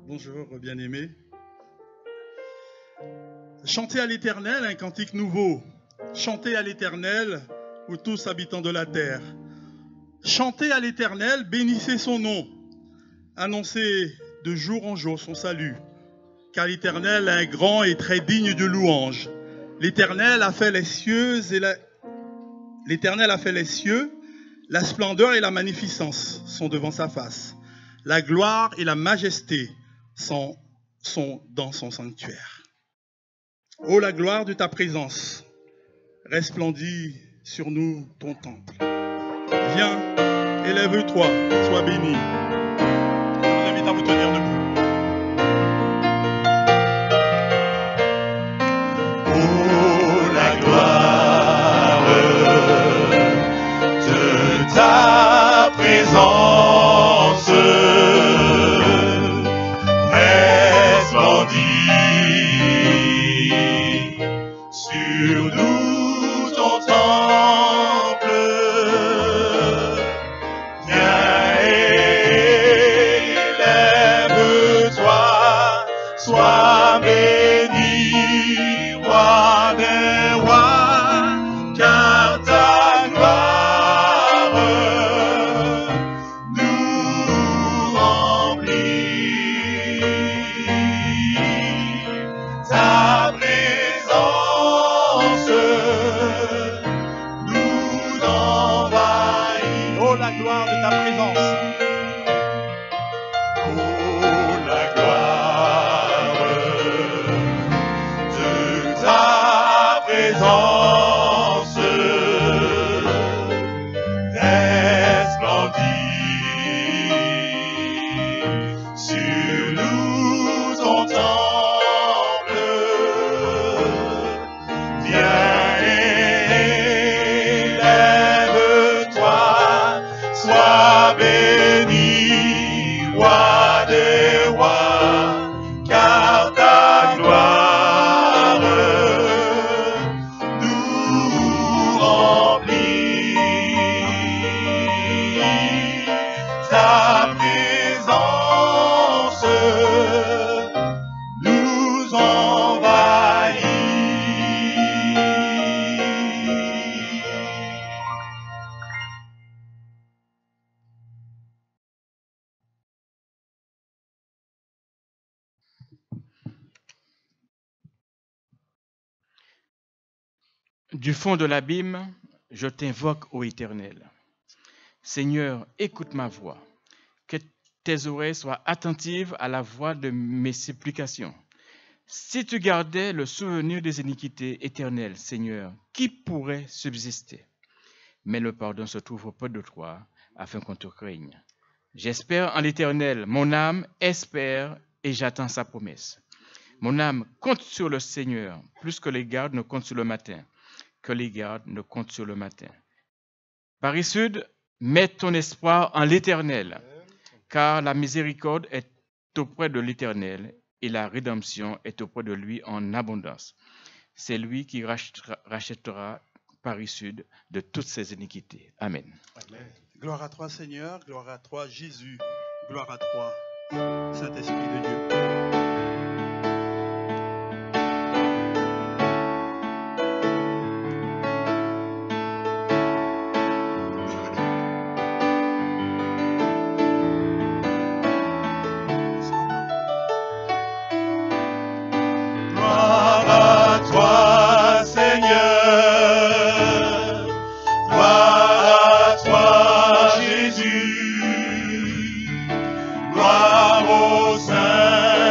Bonjour, bien-aimés. Chantez à l'Éternel un cantique nouveau. Chantez à l'Éternel, vous tous habitants de la terre. Chantez à l'Éternel, bénissez son nom. Annoncez de jour en jour son salut. Car l'Éternel est grand et très digne de louange. L'Éternel a fait les cieux L'Éternel a fait les cieux, la splendeur et la magnificence sont devant sa face. La gloire et la majesté sont dans son sanctuaire. Ô la gloire de ta présence, resplendit sur nous ton temple. Viens, élève-toi, sois béni. Je vous invite à vous tenir debout. Ô la gloire de ta présence, resplendit sur nous ton temple. Viens, élève-toi, sois béni, roi des rois, car ta gloire nous remplit. Ta présence nous envahit. Oh la gloire de ta présence. Oh la gloire de ta présence resplendit sur nous ton temple. Viens, élève-toi, sois béni, roi des rois, car ta gloire nous remplit. Ta présence nous envahit. Du fond de l'abîme, je t'invoque, ô Éternel. Seigneur, écoute ma voix. Que tes oreilles soient attentives à la voix de mes supplications. Si tu gardais le souvenir des iniquités éternelles, Seigneur, qui pourrait subsister? Mais le pardon se trouve auprès de toi, afin qu'on te craigne. J'espère en l'Éternel, mon âme espère et j'attends sa promesse. Mon âme compte sur le Seigneur, plus que les gardes ne comptent sur le matin, que les gardes ne comptent sur le matin. Paris Sud, mets ton espoir en l'Éternel, car la miséricorde est auprès de l'Éternel et la rédemption est auprès de lui en abondance. C'est lui qui rachètera Paris Sud de toutes ses iniquités. Amen. Amen. Gloire à toi Seigneur, gloire à toi Jésus, gloire à toi Saint-Esprit de Dieu. Gloire à toi, Seigneur. Gloire à toi, Jésus. Gloire au Saint.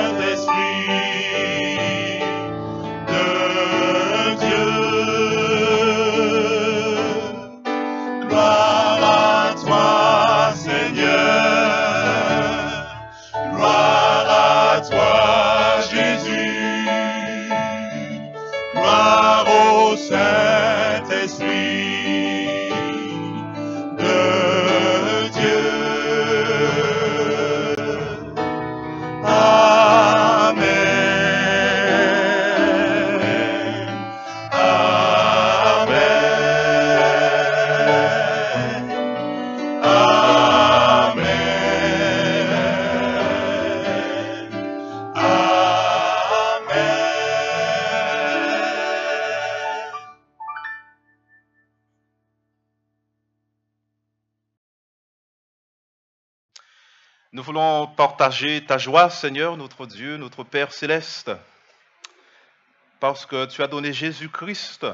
Nous voulons partager ta joie, Seigneur, notre Dieu, notre Père céleste, parce que tu as donné Jésus-Christ,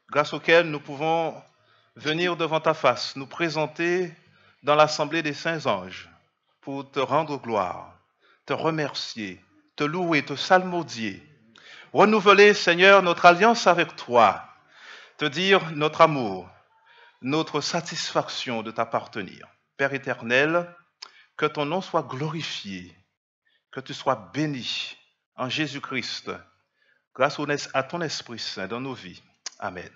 grâce auquel nous pouvons venir devant ta face, nous présenter dans l'assemblée des saints anges pour te rendre gloire, te remercier, te louer, te psalmodier, renouveler, Seigneur, notre alliance avec toi, te dire notre amour, notre satisfaction de t'appartenir. Père éternel, que ton nom soit glorifié, que tu sois béni en Jésus-Christ, grâce à ton Esprit Saint dans nos vies. Amen.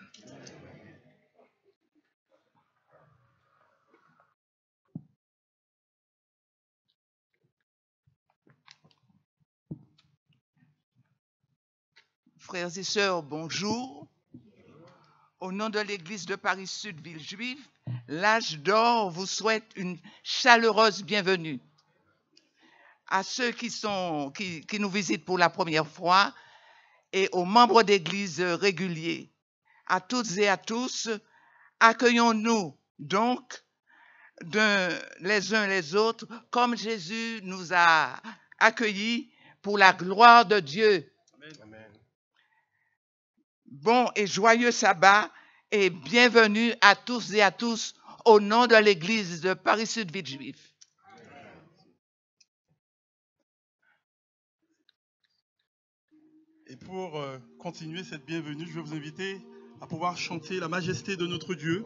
Frères et sœurs, bonjour. Au nom de l'Église de Paris-Sud, ville juive, l'Âge d'Or vous souhaite une chaleureuse bienvenue. À ceux qui nous visitent pour la première fois et aux membres d'Église réguliers, à toutes et à tous, accueillons-nous donc les uns les autres comme Jésus nous a accueillis pour la gloire de Dieu. Amen. Bon et joyeux sabbat et bienvenue à tous et à tous au nom de l'Église de Paris-Sud, ville juive. Et pour continuer cette bienvenue, je vais vous inviter à pouvoir chanter la majesté de notre Dieu,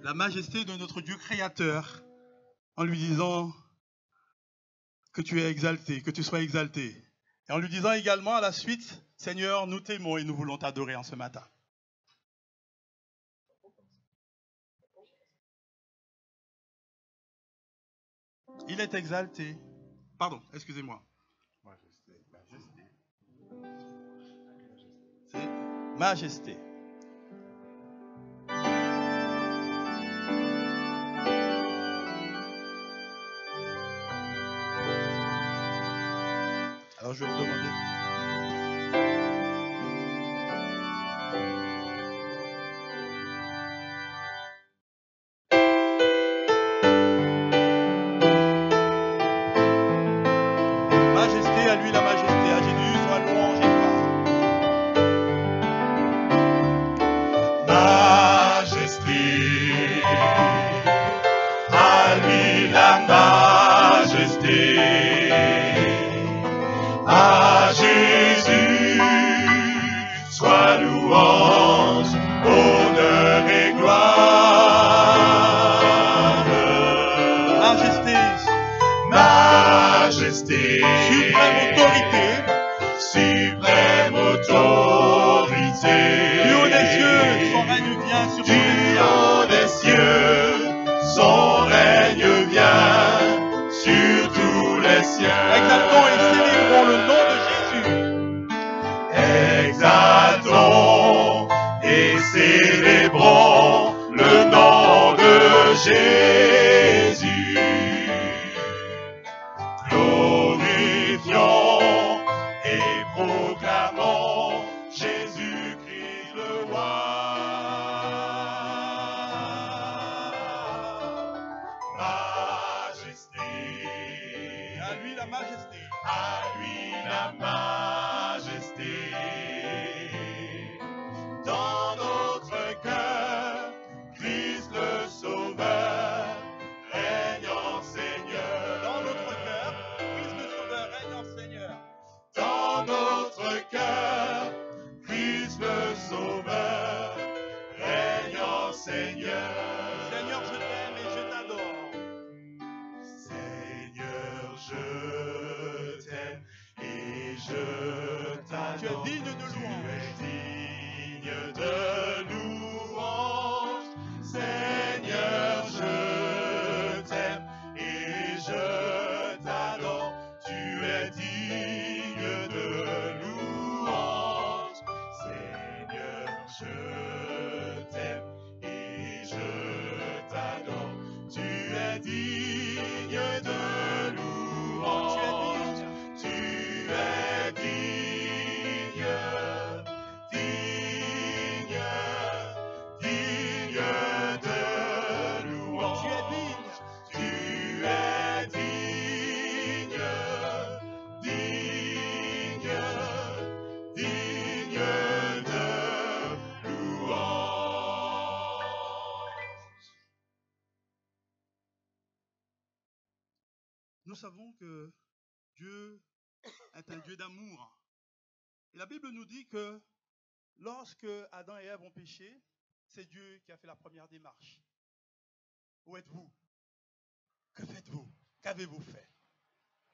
la majesté de notre Dieu créateur, en lui disant que tu es exalté, que tu sois exalté. Et en lui disant également à la suite, Seigneur, nous t'aimons et nous voulons t'adorer en ce matin. Il est exalté. Pardon, excusez-moi. C'est majesté. Alors je vais vous demander. Majesté, à lui la majesté, à Jésus soit louange et gloire. Majesté, à lui la majesté, à Jésus soit louange, honneur et gloire. Majesté, Majesté, suprême autorité, suprême autorité, du haut des cieux, son règne vient sur tous du les cieux. haut des cieux, son règne vient sur tous les cieux. Exaltons et célébrons le nom de Jésus. Exaltons et célébrons le nom de Jésus. Glorifions et proclamons Jésus-Christ le roi. Majesté, À lui la majesté. à lui la majesté. Dans notre cœur, Christ le Sauveur règne en Seigneur. Dans notre cœur, Christ le Sauveur règne en Seigneur. Dans notre cœur, Christ le Sauveur règne en Seigneur. Seigneur, je t'aime et je t'adore. Seigneur, je t'aime et je t'adore. Tu es digne de louange. Tu es digne de louange. Seigneur, je t'aime et je t'adore. Tu es digne de louange. Seigneur, je t'aime et je t'adore. Tu es digne de louange. Tu es digne Nous savons que Dieu est un Dieu d'amour. Et la Bible nous dit que lorsque Adam et Ève ont péché, c'est Dieu qui a fait la première démarche. Où êtes-vous? Que faites-vous? Qu'avez-vous fait?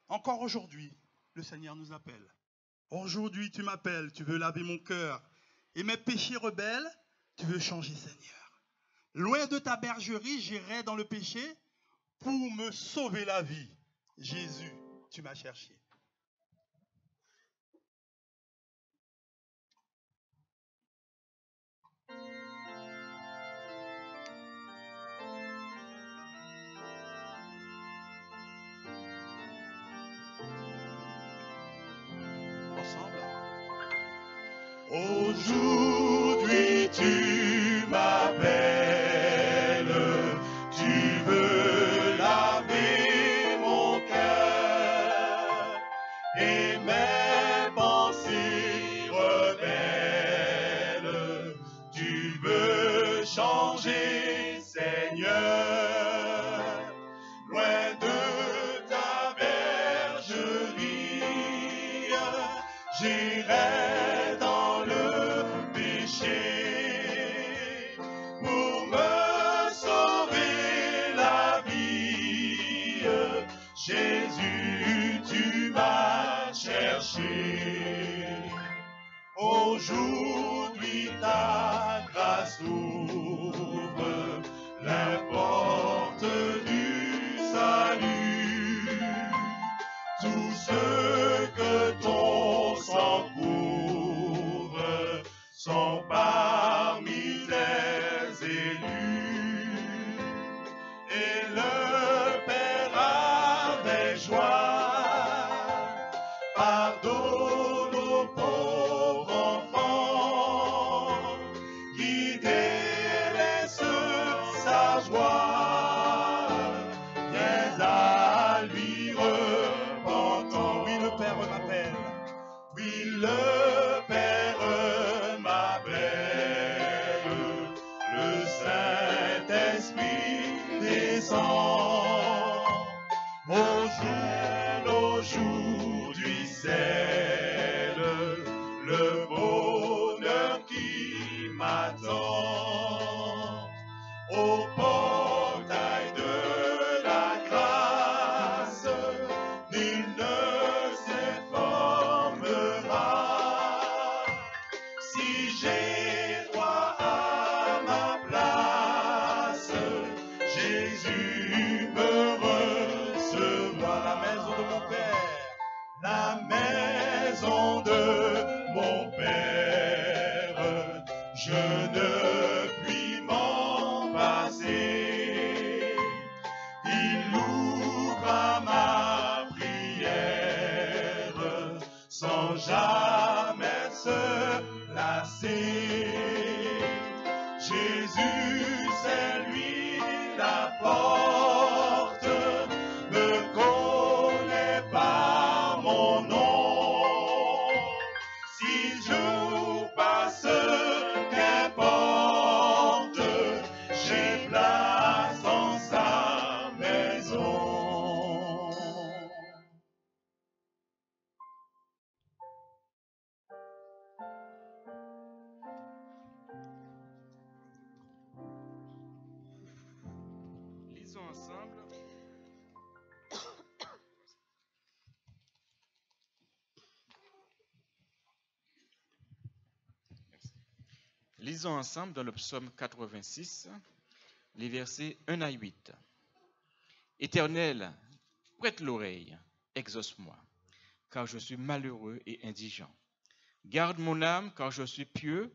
Encore aujourd'hui, le Seigneur nous appelle. Aujourd'hui, tu m'appelles, tu veux laver mon cœur. Et mes péchés rebelles, tu veux changer, Seigneur. Loin de ta bergerie, j'irai dans le péché pour me sauver la vie. Jésus, tu m'as cherché. Ensemble. Aujourd'hui tu m'appelles, tu veux laver mon cœur et mes pensées rebelles, tu veux changer, Seigneur, loin de ta bergerie, j'irai dans le péché pour me sauver la vie. Jésus, tu m'as cherché. Aujourd'hui ta grâce ouvre la porte du salut. Tous ceux que ton sang couvre sont parmi tes élus. Et le Père avec joie pardonne aux pauvres enfants qui délaissent sa joie. Viens à lui repentant. Oui, le Père m'appelle. Oui, le Père m'appelle, le Saint-Esprit descend. Aujourd'hui c'est le bonheur qui m'attend. Au portail de la grâce, nul ne s'informera. Si j'ai droit à ma place, Jésus me recevra. La maison de mon Père. La maison de mon Père, je ne puis m'en passer. Il ouvre à ma prière sans jamais se lasser. Jésus, c'est lui la porte, me connaît par mon nom. Si je passe, qu'importe, j'ai place dans sa maison. Lisons ensemble. Lisons ensemble dans le psaume 86, les versets 1 à 8. Éternel, prête l'oreille, exauce-moi, car je suis malheureux et indigent. Garde mon âme, car je suis pieux.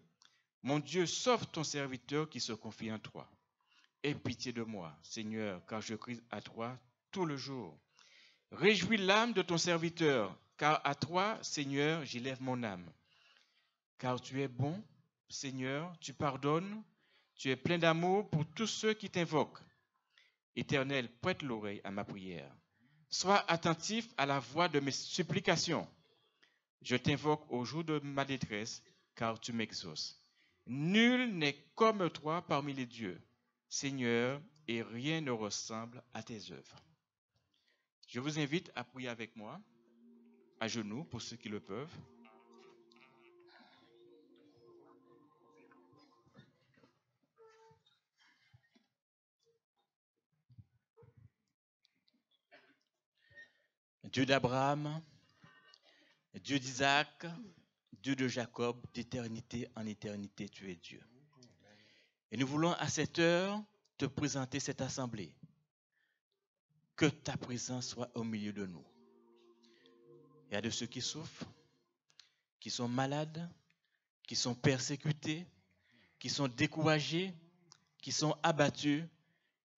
Mon Dieu, sauve ton serviteur qui se confie en toi. Aie pitié de moi, Seigneur, car je crie à toi tout le jour. Réjouis l'âme de ton serviteur, car à toi, Seigneur, j'élève mon âme. Car tu es bon, Seigneur, tu pardonnes, tu es plein d'amour pour tous ceux qui t'invoquent. Éternel, prête l'oreille à ma prière. Sois attentif à la voix de mes supplications. Je t'invoque au jour de ma détresse, car tu m'exauces. Nul n'est comme toi parmi les dieux, Seigneur, et rien ne ressemble à tes œuvres. Je vous invite à prier avec moi, à genoux, pour ceux qui le peuvent. Dieu d'Abraham, Dieu d'Isaac, Dieu de Jacob, d'éternité en éternité, tu es Dieu. Et nous voulons à cette heure te présenter cette assemblée. Que ta présence soit au milieu de nous. Il y a de ceux qui souffrent, qui sont malades, qui sont persécutés, qui sont découragés, qui sont abattus,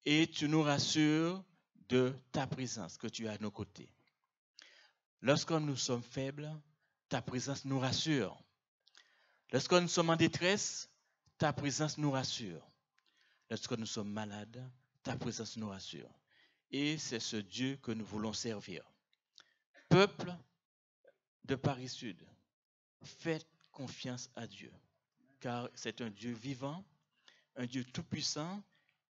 et tu nous rassures de ta présence que tu as à nos côtés. Lorsque nous sommes faibles, ta présence nous rassure. Lorsque nous sommes en détresse, ta présence nous rassure. Lorsque nous sommes malades, ta présence nous rassure. Et c'est ce Dieu que nous voulons servir. Peuple de Paris Sud, faites confiance à Dieu, car c'est un Dieu vivant, un Dieu tout-puissant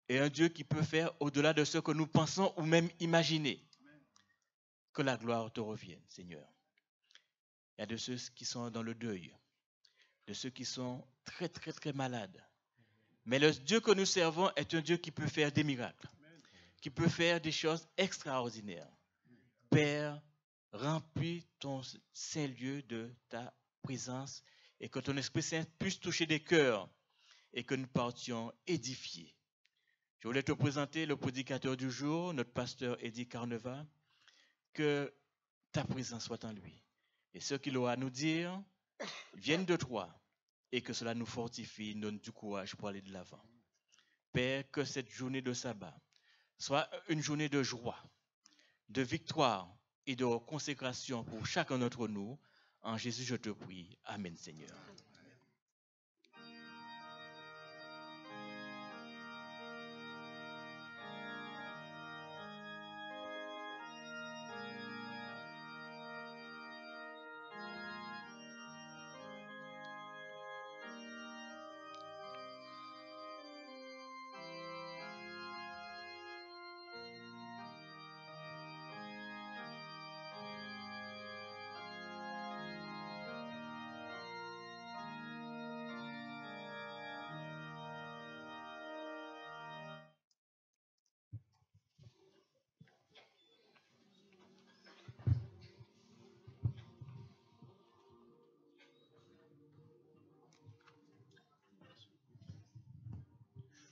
et un Dieu qui peut faire au-delà de ce que nous pensons ou même imaginer. Que la gloire te revienne, Seigneur. Il y a de ceux qui sont dans le deuil, de ceux qui sont très, très, très malades. Mais le Dieu que nous servons est un Dieu qui peut faire des miracles, qui peut faire des choses extraordinaires. Père, remplis ton Saint-Lieu de ta présence et que ton Esprit Saint puisse toucher des cœurs et que nous partions édifiés. Je voulais te présenter le prédicateur du jour, notre pasteur Eddie Carneva, que ta présence soit en lui. Et ce qu'il aura à nous dire vienne de toi et que cela nous fortifie, nous donne du courage pour aller de l'avant. Père, que cette journée de sabbat soit une journée de joie, de victoire et de consécration pour chacun d'entre nous. En Jésus, je te prie. Amen, Seigneur.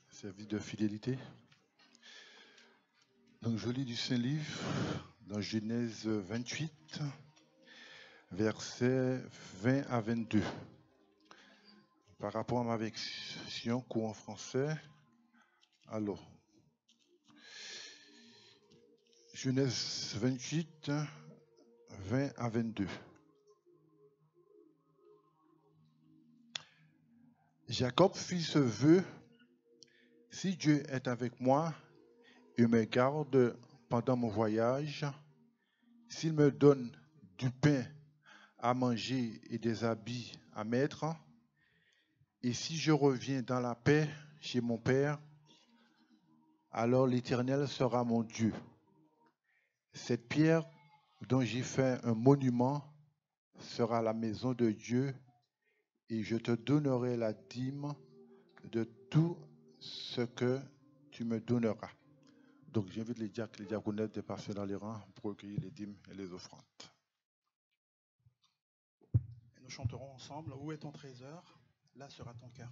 Service de fidélité. Donc je lis du Saint-Livre dans Genèse 28, versets 20 à 22. Par rapport à ma version courant français, alors, Genèse 28, 20 à 22. Jacob fit ce vœu: si Dieu est avec moi et me garde pendant mon voyage, s'il me donne du pain à manger et des habits à mettre, et si je reviens dans la paix chez mon Père, alors l'Éternel sera mon Dieu. Cette pierre dont j'ai fait un monument sera la maison de Dieu, et je te donnerai la dîme de tout ce que tu me donneras. Donc j'invite les diacres et les diaconesses de passer dans les rangs pour recueillir les dîmes et les offrandes. Et nous chanterons ensemble: où est ton trésor? Là sera ton cœur.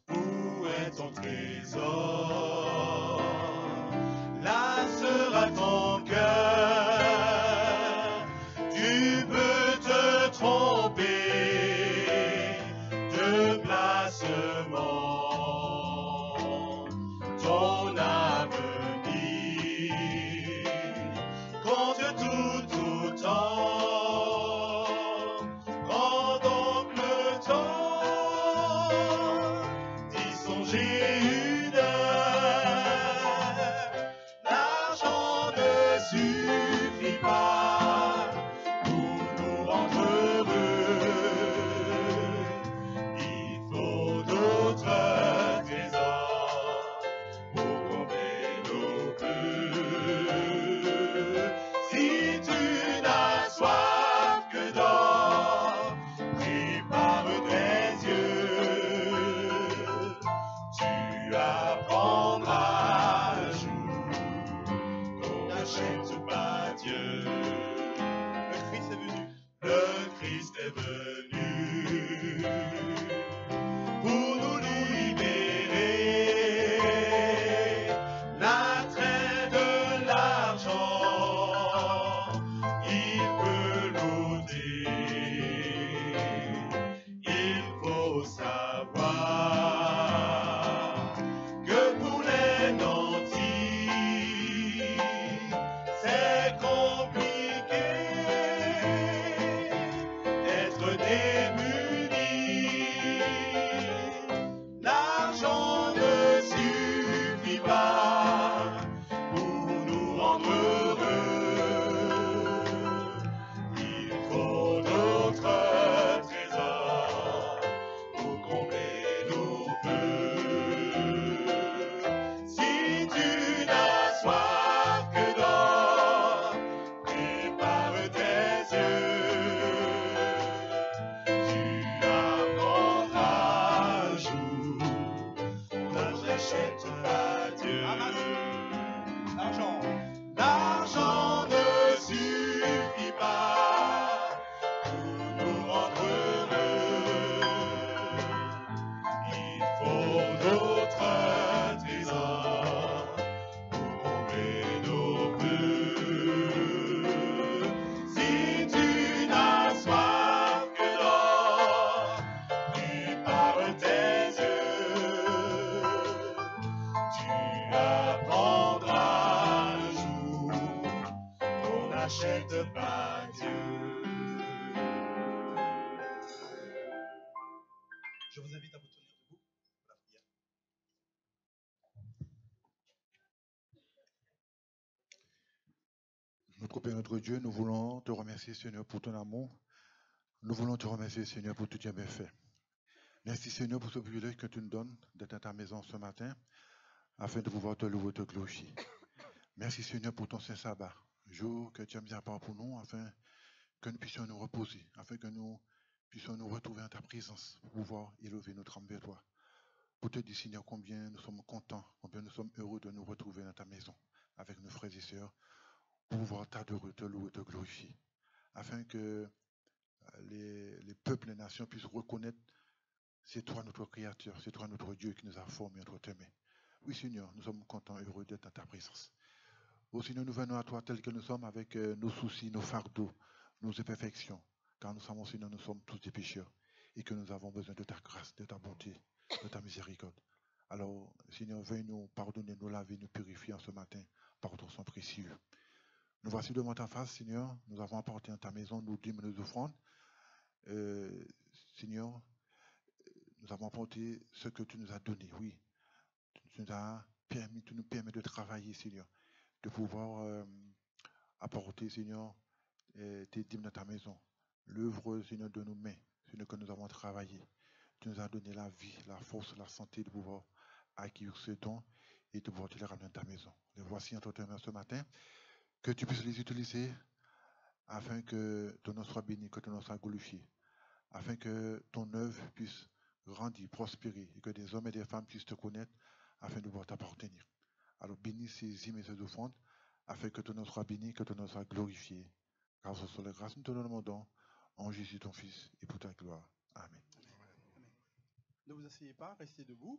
Où est ton trésor? Là sera ton cœur. Tu peux te tromper de placement. Ton avenir compte tout temps. Prends donc le temps n'achète pas Dieu. L'argent. L'argent ne suffit pas pour nous rendre heureux. Il faut d'autres trésors pour combler nos vœux. Si tu n'as soif que d'or, prépare tes yeux. Tu apprendras le jour qu'on n'achète pas Dieu. Je vous invite à vous tenir debout pour la prière. Notre Père, notre Dieu, nous voulons te remercier, Seigneur, pour ton amour. Nous voulons te remercier, Seigneur, pour tout tes bienfaits. Merci, Seigneur, pour ce privilège que tu nous donnes d'être à ta maison ce matin, afin de pouvoir te louer et te glorifier. Merci, Seigneur, pour ton saint sabbat, jour que tu as mis à part pour nous, afin que nous puissions nous reposer, afin que nous puissions nous retrouver en ta présence, pour pouvoir élever notre âme vers toi. Pour te dire, Seigneur, combien nous sommes contents, combien nous sommes heureux de nous retrouver dans ta maison, avec nos frères et sœurs, pour pouvoir t'adorer, te louer, te glorifier, afin que les peuples, les nations puissent reconnaître c'est toi notre Créateur, c'est toi notre Dieu qui nous a formés entre tes mains. Oui, Seigneur, nous sommes contents, heureux d'être dans ta présence. Oh Seigneur, nous venons à toi tels que nous sommes avec nos soucis, nos fardeaux, nos imperfections, car nous savons, Seigneur, nous sommes tous des pécheurs et que nous avons besoin de ta grâce, de ta bonté, de ta miséricorde. Alors, Seigneur, veuille nous pardonner, nous laver, nous purifier en ce matin par ton sang précieux. Nous voici devant ta face, Seigneur, nous avons apporté en ta maison nos dîmes et nos offrandes. Seigneur, nous avons apporté ce que tu nous as donné, oui. Tu nous permets de travailler, Seigneur, de pouvoir apporter, Seigneur, tes dîmes dans ta maison. L'œuvre, Seigneur, de nos mains, Seigneur, que nous avons travaillé. Tu nous as donné la vie, la force, la santé de pouvoir acquérir ce don et de pouvoir te les ramener dans ta maison. Les voici entre tes mains ce matin, que tu puisses les utiliser afin que ton nom soit béni, que ton nom soit glorifié, afin que ton œuvre puisse grandir, prospérer, et que des hommes et des femmes puissent te connaître afin de pouvoir t'appartenir. Alors bénis ces hymnes et ces offrandes, afin que ton nom soit béni, que ton nom soit glorifié. Car ce sont les grâces que nous te demandons en Jésus ton Fils et pour ta gloire. Amen. Amen. Ne vous asseyez pas, restez debout.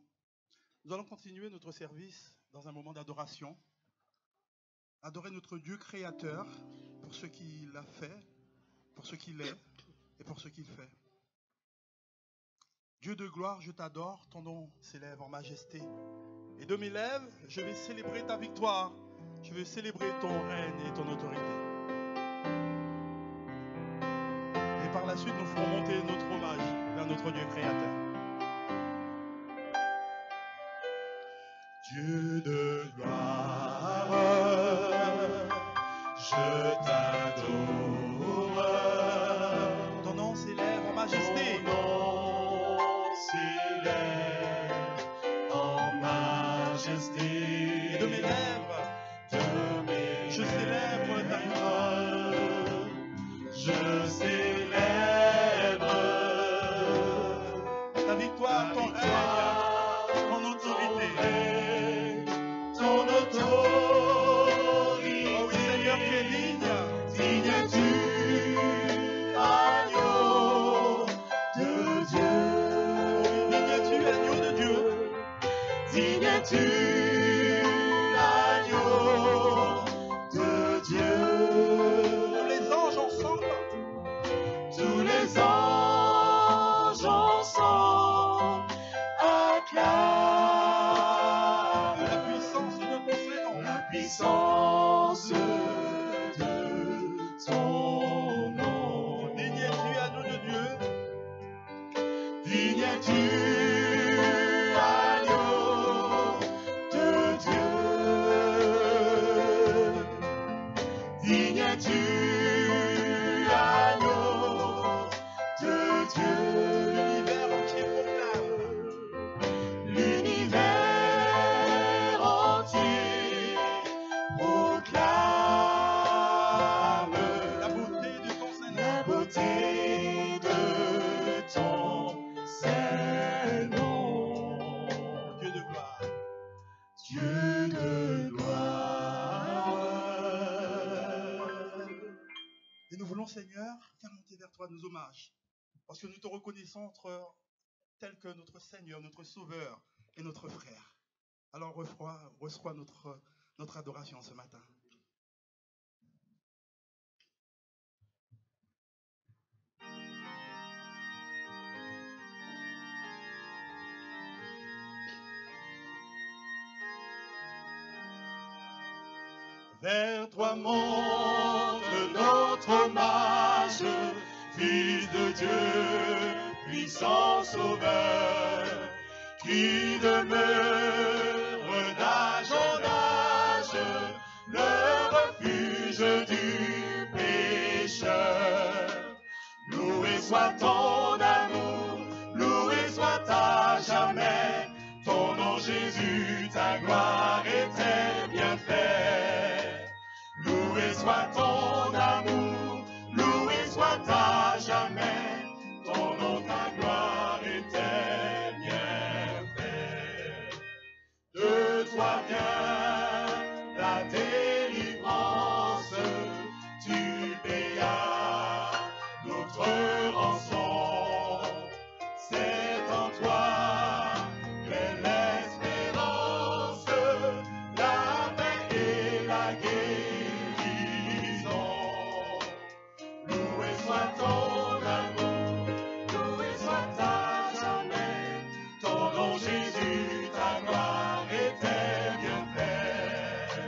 Nous allons continuer notre service dans un moment d'adoration. Adorer notre Dieu créateur pour ce qu'il a fait, pour ce qu'il est et pour ce qu'il fait. Dieu de gloire, je t'adore, ton nom s'élève en majesté. Et de mes lèvres, je vais célébrer ta victoire. Je vais célébrer ton règne et ton autorité. Et par la suite, nous ferons monter notre hommage vers notre Dieu créateur. Dieu de gloire, je t'adore. Ton nom s'élève en majesté. Ton nom s'élève en majesté. Et de mes lèvres, je célèbre ta victoire. Je célèbre Ta victoire, ton règne, ton autorité. ton autorité. Oh oui, Seigneur, tu es digne. Digne du agneau de Dieu. Digne-tu, agneau de Dieu. Digne du agneau de Dieu. Tous les anges ensemble. Tous les anges ensemble acclament La puissance de ton Saint-Nom. la puissance de ton nom. Digne-tu, agneau de Dieu. Digne du agneau vers toi nos hommages, parce que nous te reconnaissons tel que notre Seigneur, notre Sauveur et notre frère. Alors reçois notre adoration ce matin. Vers toi monte notre hommage, Fils de Dieu, puissant Sauveur, qui demeure d'âge en âge, le refuge du pécheur. Loué soit ton amour, loué soit à jamais, ton nom Jésus, ta gloire et tes bienfaits. Loué soit ton amour, loué soit à jamais, ton nom, ta gloire et tes bienfaits. De toi vient la délivrance, tu payas notre rançon. C'est en toi qu'est l'espérance, la paix et la guérison. Loué soit ton amour, loué soit à jamais, ton nom Jésus, ta gloire et tes bienfaits.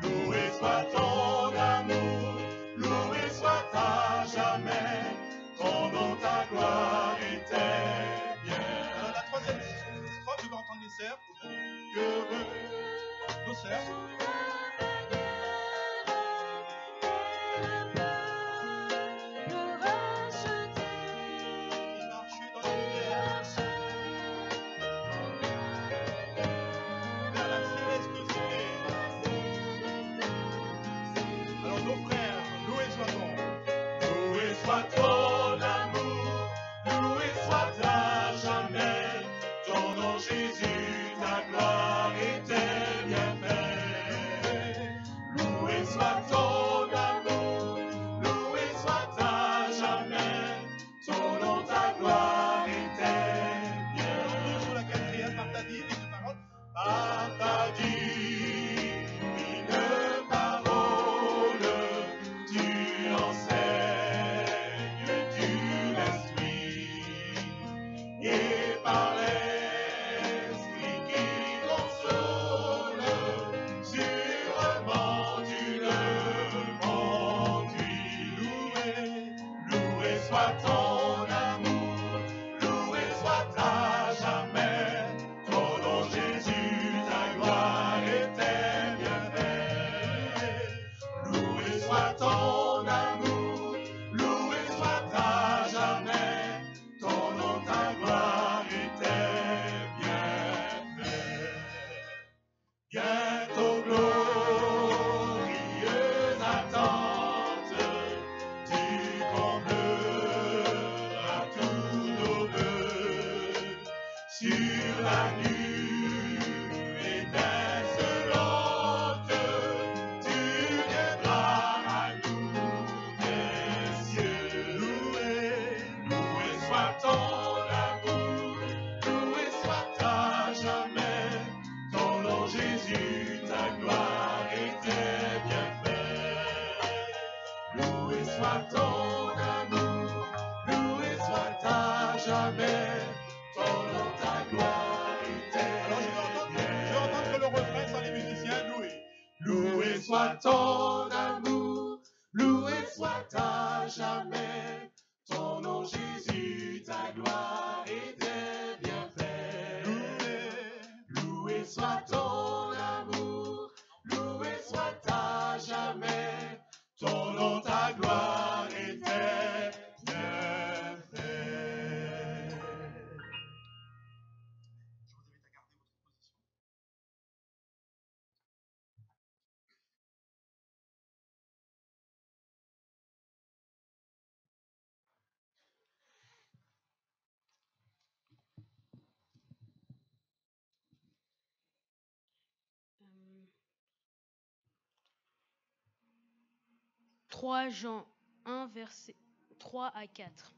Loué soit ton amour, loué soit à jamais, ton nom, ta gloire et tes bienfaits. Alors la troisième strophe, je vais entendre les sœurs. Nos sœurs. Qui marchaient dans la lumière vers la céleste cité. Alors nos frères, loué soit ton. Loué soit ton amour, loué soit à jamais, ton nom Jésus, ta gloire et tes bienfaits. Loué soit ton amour, loué soit à jamais, ton nom, ta gloire et tes bienfaits. Sur la quatrième, par ta divine parole. Par ta divine parole, tu enseignes du l'esprit, et par l'esprit qui console, sûrement tu le conduis. Loué soit ton amour, loué soit à jamais, ton nom Jésus, ta gloire et tes bienfaits. Loué soit ton amour, loué soit à jamais, ton nom, ta gloire et tes bienfaits. Bientôt glorieuse attente, tu combleras tous nos vœux sur la nue étincelante, tu viendras à nous des cieux. Loué soit ton amour, loué soit à jamais, ton nom Jésus, ta gloire et tes bienfaits. Loué soit ton amour, loué soit à jamais, ton nom, ta gloire et tes Alors je vais entendre le refrain sans les musiciens. Loué. Loué soit ton amour, loué soit à jamais, ton nom Jésus, ta gloire et tes bienfaits. Loué soit ton amour, loué soit à jamais, ton nom, ta gloire et tes bienfaits. Je vous invite à garder votre position. Euh, 3 Jean 1, verset 3 à 4.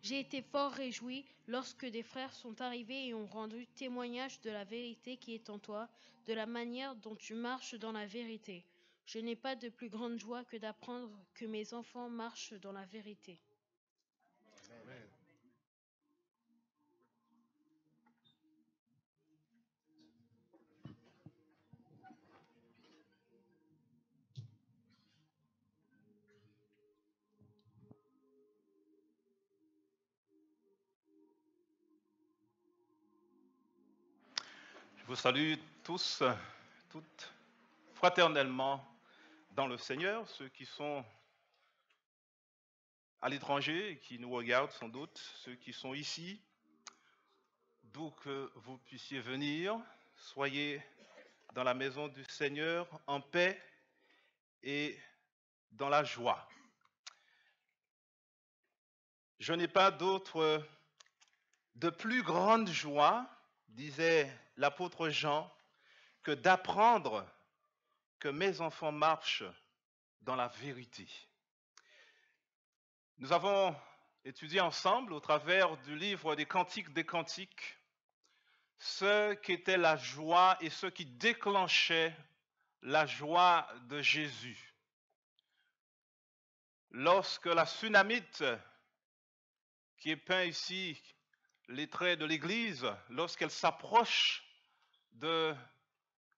J'ai été fort réjoui lorsque des frères sont arrivés et ont rendu témoignage de la vérité qui est en toi, de la manière dont tu marches dans la vérité. Je n'ai pas de plus grande joie que d'apprendre que mes enfants marchent dans la vérité. Amen. Je vous salue tous, toutes fraternellement dans le Seigneur, ceux qui sont à l'étranger et qui nous regardent sans doute, ceux qui sont ici, d'où que vous puissiez venir, soyez dans la maison du Seigneur en paix et dans la joie. Je n'ai pas de plus grande joie, disait l'apôtre Jean, que d'apprendre que mes enfants marchent dans la vérité. Nous avons étudié ensemble au travers du livre des Cantiques des Cantiques ce qu'était la joie et ce qui déclenchait la joie de Jésus. Lorsque la Sunamite, qui est peint ici les traits de l'Église, lorsqu'elle s'approche de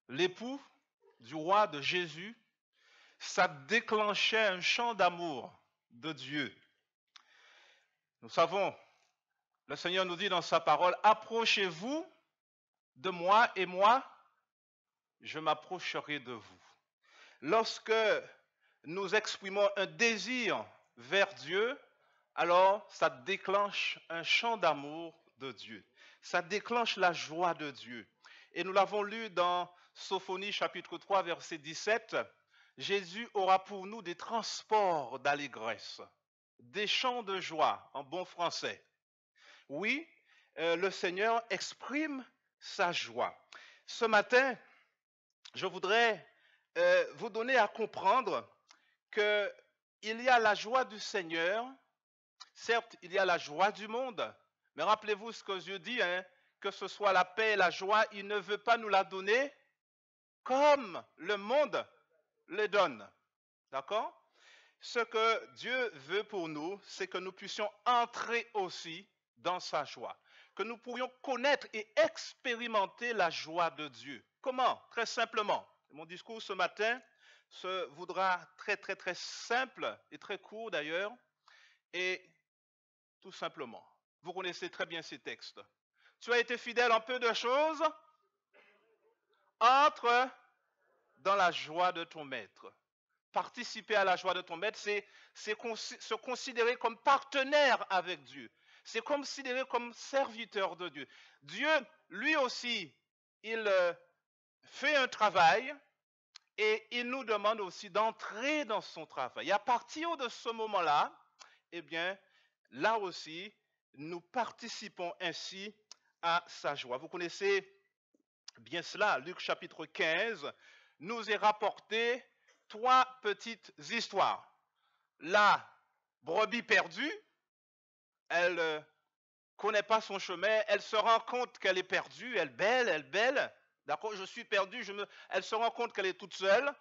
l'époux du roi de Jésus, ça déclenchait un chant d'amour de Dieu. Nous savons, le Seigneur nous dit dans sa parole, approchez-vous de moi et moi, je m'approcherai de vous. Lorsque nous exprimons un désir vers Dieu, alors ça déclenche un chant d'amour de Dieu. Ça déclenche la joie de Dieu. Et nous l'avons lu dans Sophonie chapitre 3 verset 17. Jésus aura pour nous des transports d'allégresse, des chants de joie en bon français. Oui, le Seigneur exprime sa joie. Ce matin, je voudrais vous donner à comprendre qu'il y a la joie du Seigneur. Certes, il y a la joie du monde, mais rappelez-vous ce que Dieu dit, que ce soit la paix et la joie, il ne veut pas nous la donner comme le monde le donne. D'accord? Ce que Dieu veut pour nous, c'est que nous puissions entrer aussi dans sa joie, que nous pourrions connaître et expérimenter la joie de Dieu. Comment? Très simplement. Mon discours ce matin se voudra très simple et très court d'ailleurs, et tout simplement. Vous connaissez très bien ces textes. Tu as été fidèle en peu de choses, entre dans la joie de ton maître. Participer à la joie de ton maître, c'est se considérer comme partenaire avec Dieu. C'est considérer comme serviteur de Dieu. Dieu, lui aussi, il fait un travail et il nous demande aussi d'entrer dans son travail. Et à partir de ce moment-là, eh bien, là aussi, nous participons ainsi à sa joie. Vous connaissez bien cela, Luc chapitre 15 nous est rapporté 3 petites histoires. La brebis perdue, elle ne connaît pas son chemin, elle se rend compte qu'elle est perdue, elle bêle, d'accord, je suis perdue, elle se rend compte qu'elle est toute seule,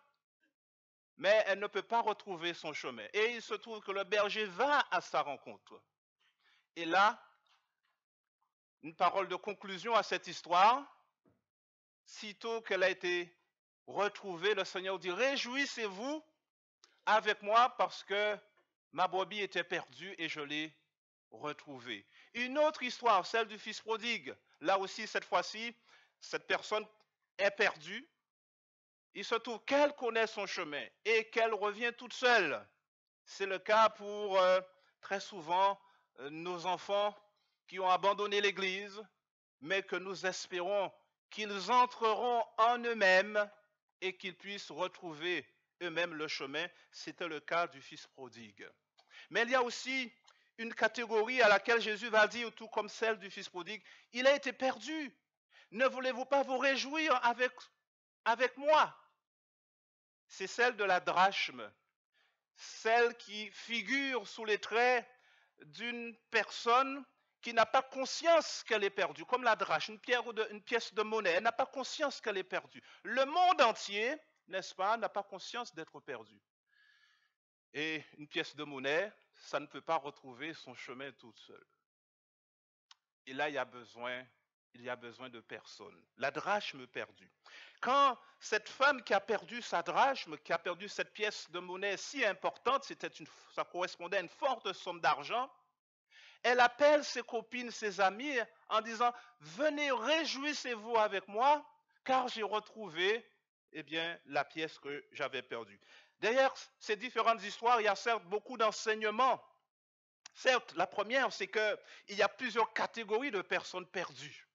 mais elle ne peut pas retrouver son chemin. Et il se trouve que le berger va à sa rencontre. Et là, une parole de conclusion à cette histoire, sitôt qu'elle a été retrouvée, le Seigneur dit, réjouissez-vous avec moi parce que ma brebis était perdue et je l'ai retrouvée. Une autre histoire, celle du fils prodigue. Là aussi, cette fois-ci, cette personne est perdue. Il se trouve qu'elle connaît son chemin et qu'elle revient toute seule. C'est le cas pour très souvent nos enfants qui ont abandonné l'Église, mais que nous espérons qu'ils entreront en eux-mêmes et qu'ils puissent retrouver eux-mêmes le chemin. C'était le cas du fils prodigue. Mais il y a aussi une catégorie à laquelle Jésus va dire, tout comme celle du fils prodigue, il a été perdu. Ne voulez-vous pas vous réjouir avec moi? C'est celle de la drachme. celle qui figure sous les traits d'une personne qui n'a pas conscience qu'elle est perdue, comme la drachme, une pièce de monnaie. Elle n'a pas conscience qu'elle est perdue. Le monde entier, n'est-ce pas, n'a pas conscience d'être perdu. Et une pièce de monnaie, ça ne peut pas retrouver son chemin toute seule. Et là, il y a besoin de personnes. La drachme perdue. Quand cette femme qui a perdu sa drachme, qui a perdu cette pièce de monnaie si importante, ça correspondait à une forte somme d'argent, elle appelle ses copines, ses amis en disant « Venez, réjouissez-vous avec moi, car j'ai retrouvé la pièce que j'avais perdue. » Derrière ces différentes histoires, il y a certes beaucoup d'enseignements. Certes, la première, c'est qu'il y a plusieurs catégories de personnes perdues.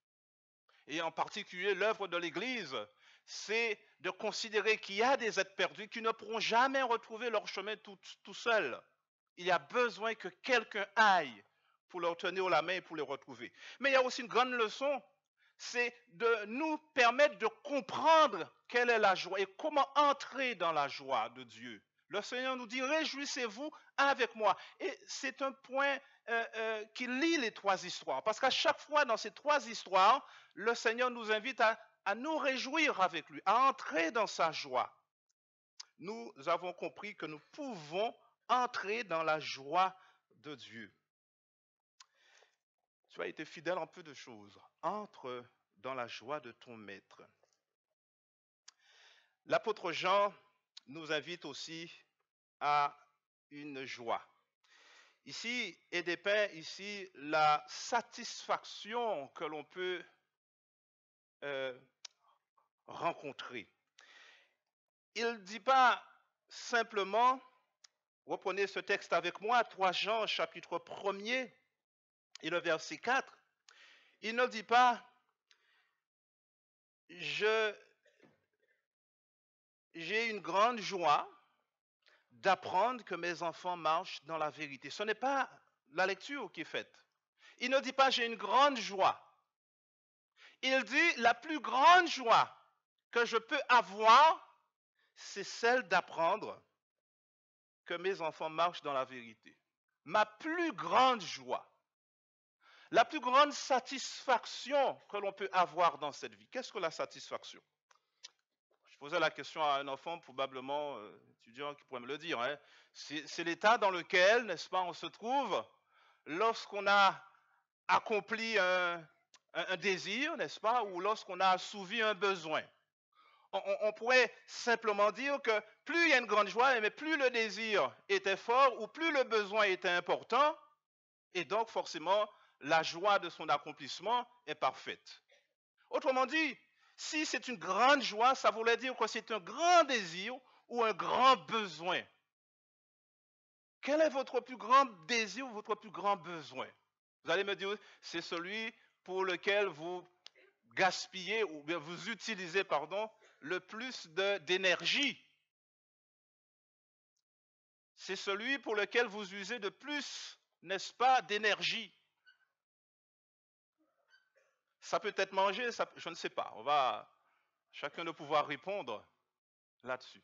Et en particulier, l'œuvre de l'Église, c'est de considérer qu'il y a des êtres perdus qui ne pourront jamais retrouver leur chemin tout seuls. Il y a besoin que quelqu'un aille pour leur tenir la main et pour les retrouver. Mais il y a aussi une grande leçon, c'est de nous permettre de comprendre quelle est la joie et comment entrer dans la joie de Dieu. Le Seigneur nous dit, réjouissez-vous avec moi. Et c'est un point qui lie les trois histoires. Parce qu'à chaque fois dans ces trois histoires, le Seigneur nous invite à nous réjouir avec lui, à entrer dans sa joie. Nous avons compris que nous pouvons entrer dans la joie de Dieu. Tu as été fidèle en peu de choses. Entre dans la joie de ton maître. L'apôtre Jean nous invite aussi à une joie. Ici est dépeint ici la satisfaction que l'on peut rencontrer. Il ne dit pas simplement, reprenez ce texte avec moi, 3 Jean chapitre 1er et le verset 4, il ne dit pas j'ai une grande joie d'apprendre que mes enfants marchent dans la vérité. Ce n'est pas la lecture qui est faite. Il ne dit pas j'ai une grande joie. Il dit la plus grande joie que je peux avoir, c'est celle d'apprendre que mes enfants marchent dans la vérité. Ma plus grande joie. La plus grande satisfaction que l'on peut avoir dans cette vie. Qu'est-ce que la satisfaction? Je posais la question à un enfant, probablement étudiant, qui pourrait me le dire. Hein. C'est l'état dans lequel, n'est-ce pas, on se trouve lorsqu'on a accompli un désir, n'est-ce pas, ou lorsqu'on a assouvi un besoin. On pourrait simplement dire que plus il y a une grande joie, mais plus le désir était fort, ou plus le besoin était important, et donc forcément, la joie de son accomplissement est parfaite. Autrement dit, si c'est une grande joie, ça voulait dire que c'est un grand désir ou un grand besoin. Quel est votre plus grand désir ou votre plus grand besoin? Vous allez me dire, c'est celui pour lequel vous gaspillez ou bien vous utilisez, le plus d'énergie. C'est celui pour lequel vous usez de plus, n'est-ce pas, d'énergie. Ça peut être manger, je ne sais pas. On va chacun de pouvoir répondre là-dessus.